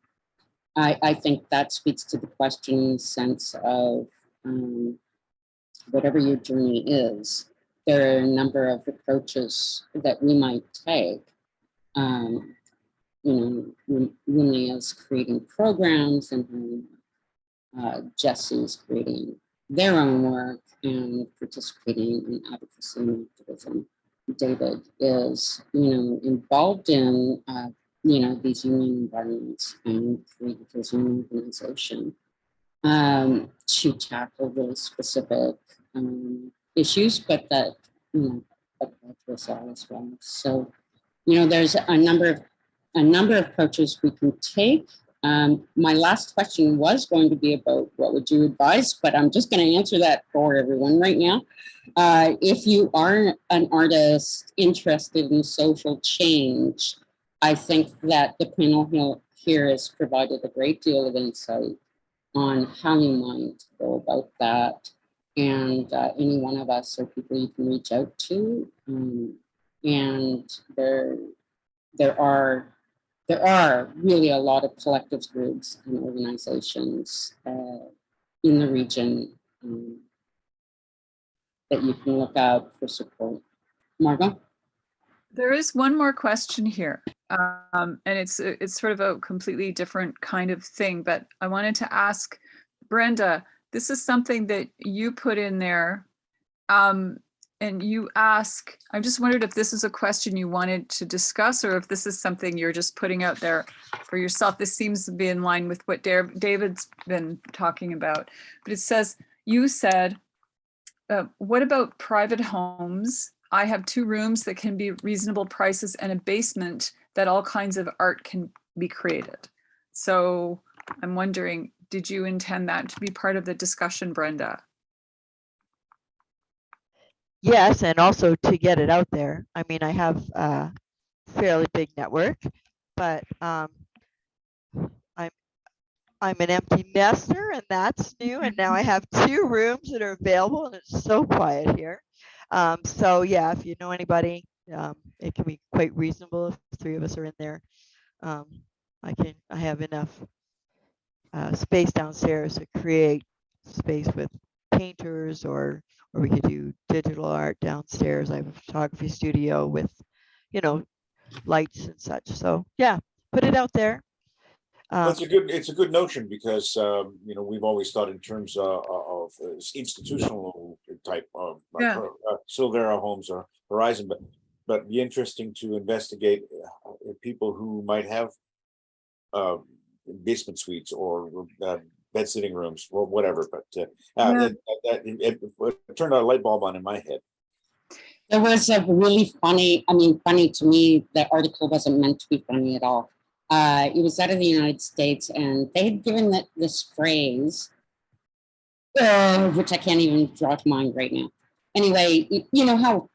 I think that speaks to the question sense of whatever your journey is, there are a number of approaches that we might take. Wunmi is creating programs, and Jesse's creating their own work and participating in advocacy and activism. David is, involved in, these union environments and created his own organization. to tackle really specific issues, but that, you know, apply to us all as well. So, you know, there's a number of approaches we can take. My last question was going to be about what would you advise, but I'm just going to answer that for everyone right now. If you are an artist interested in social change, I think that the panel here has provided a great deal of insight on how you might go about that. And any one of us are people you can reach out to. And there are really a lot of collective groups and organizations in the region that you can look out for support. Margot? There is one more question here, and it's sort of a completely different kind of thing, but I wanted to ask Brenda, this is something that you put in there, and you ask, I just wondered if this is a question you wanted to discuss or if this is something you're just putting out there for yourself. This seems to be in line with what David's been talking about, but it says, you said, what about private homes? I have 2 rooms that can be reasonable prices and a basement that all kinds of art can be created. So I'm wondering, did you intend that to be part of the discussion, Brenda? Yes, and also to get it out there. I mean, I have a fairly big network, but I'm an empty nester, and that's new. And now I have 2 rooms that are available, and it's so quiet here. So yeah, if you know anybody, it can be quite reasonable if 3 of us are in there. I have enough space downstairs to create space with painters, or we could do digital art downstairs. I have a photography studio with, you know, lights and such. So yeah, put it out there. Well, it's a good notion because you know, we've always thought in terms of institutional type of Silvera homes or Horizon, but it'd be interesting to investigate people who might have basement suites or bed sitting rooms or whatever. But it turned a light bulb on in my head. There was a really funny to me, the article wasn't meant to be funny at all. It was out of the United States, and they had given this phrase, which I can't even draw to mind right now. Anyway, you know how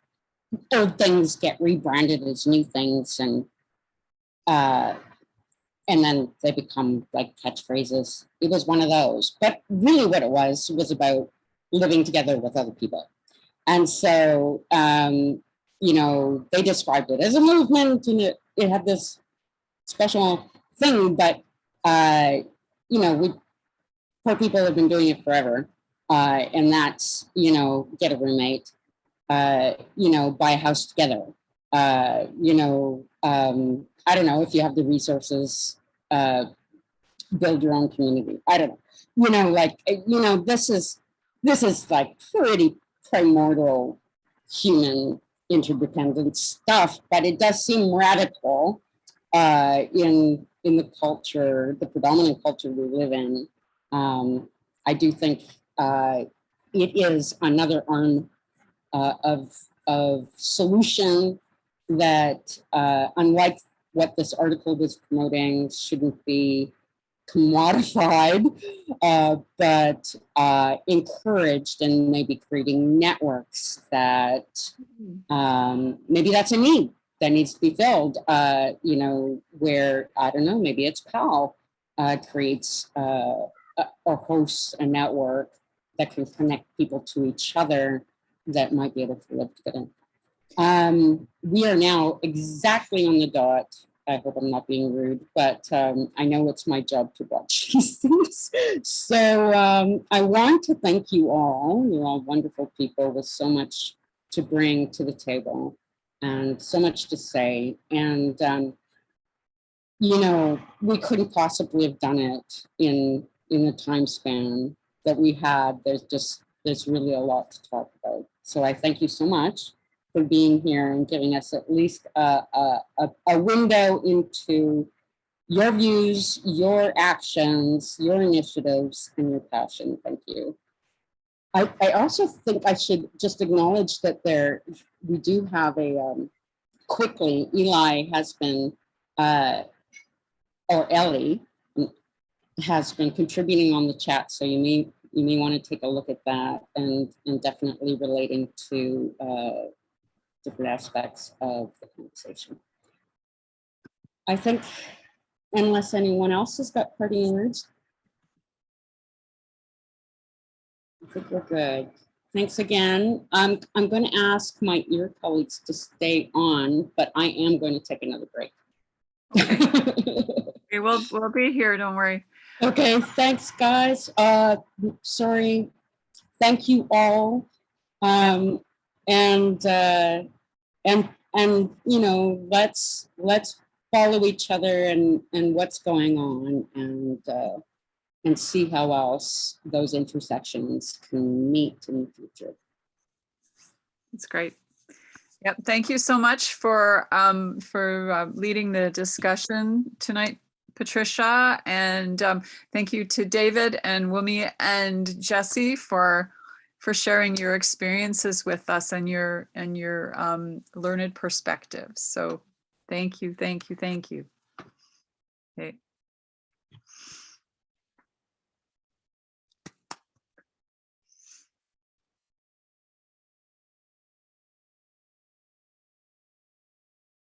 old things get rebranded as new things, and then they become like catchphrases. It was one of those. But really what it was about living together with other people. And so, you know, they described it as a movement, and it had this special thing, but you know, poor people have been doing it forever, and that's, you know, get a roommate, you know, buy a house together, you know, I don't know, if you have the resources, build your own community. I don't know, you know, like, you know, this is like pretty primordial human interdependent stuff, but it does seem radical in the culture, the predominant culture we live in. I do think it is another arm of solution that, unlike what this article was promoting, shouldn't be commodified, but encouraged, and maybe creating networks that maybe that's a need that needs to be filled, you know, where, I don't know, maybe it's PAL creates or hosts a network that can connect people to each other that might be able to live together. We are now exactly on the dot. I hope I'm not being rude, but I know it's my job to watch these things. So I want to thank you all. You're all wonderful people with so much to bring to the table and so much to say. And, you know, we couldn't possibly have done it in the time span that we had. There's really a lot to talk about. So I thank you so much for being here and giving us at least a window into, your views, your actions, your initiatives, and your passion. Thank you. I also think I should just acknowledge that we do have a, quickly, Eli has been, or Ellie has been contributing on the chat. So you may want to take a look at that, and definitely relating to different aspects of the conversation. I think, unless anyone else has got parting words, I think we're good. Thanks again. I'm going to ask my ear colleagues to stay on, but I am going to take another break. Okay, we'll be here, don't worry. Okay, thanks, guys. Sorry. Thank you all. And you know, let's follow each other and what's going on, and see how else those intersections can meet in the future. It's great. Yep. Thank you so much for leading the discussion tonight, Patricia. And thank you to David and Wunmi and Jesse for sharing your experiences with us and your learned perspectives. So thank you, thank you, thank you. Okay.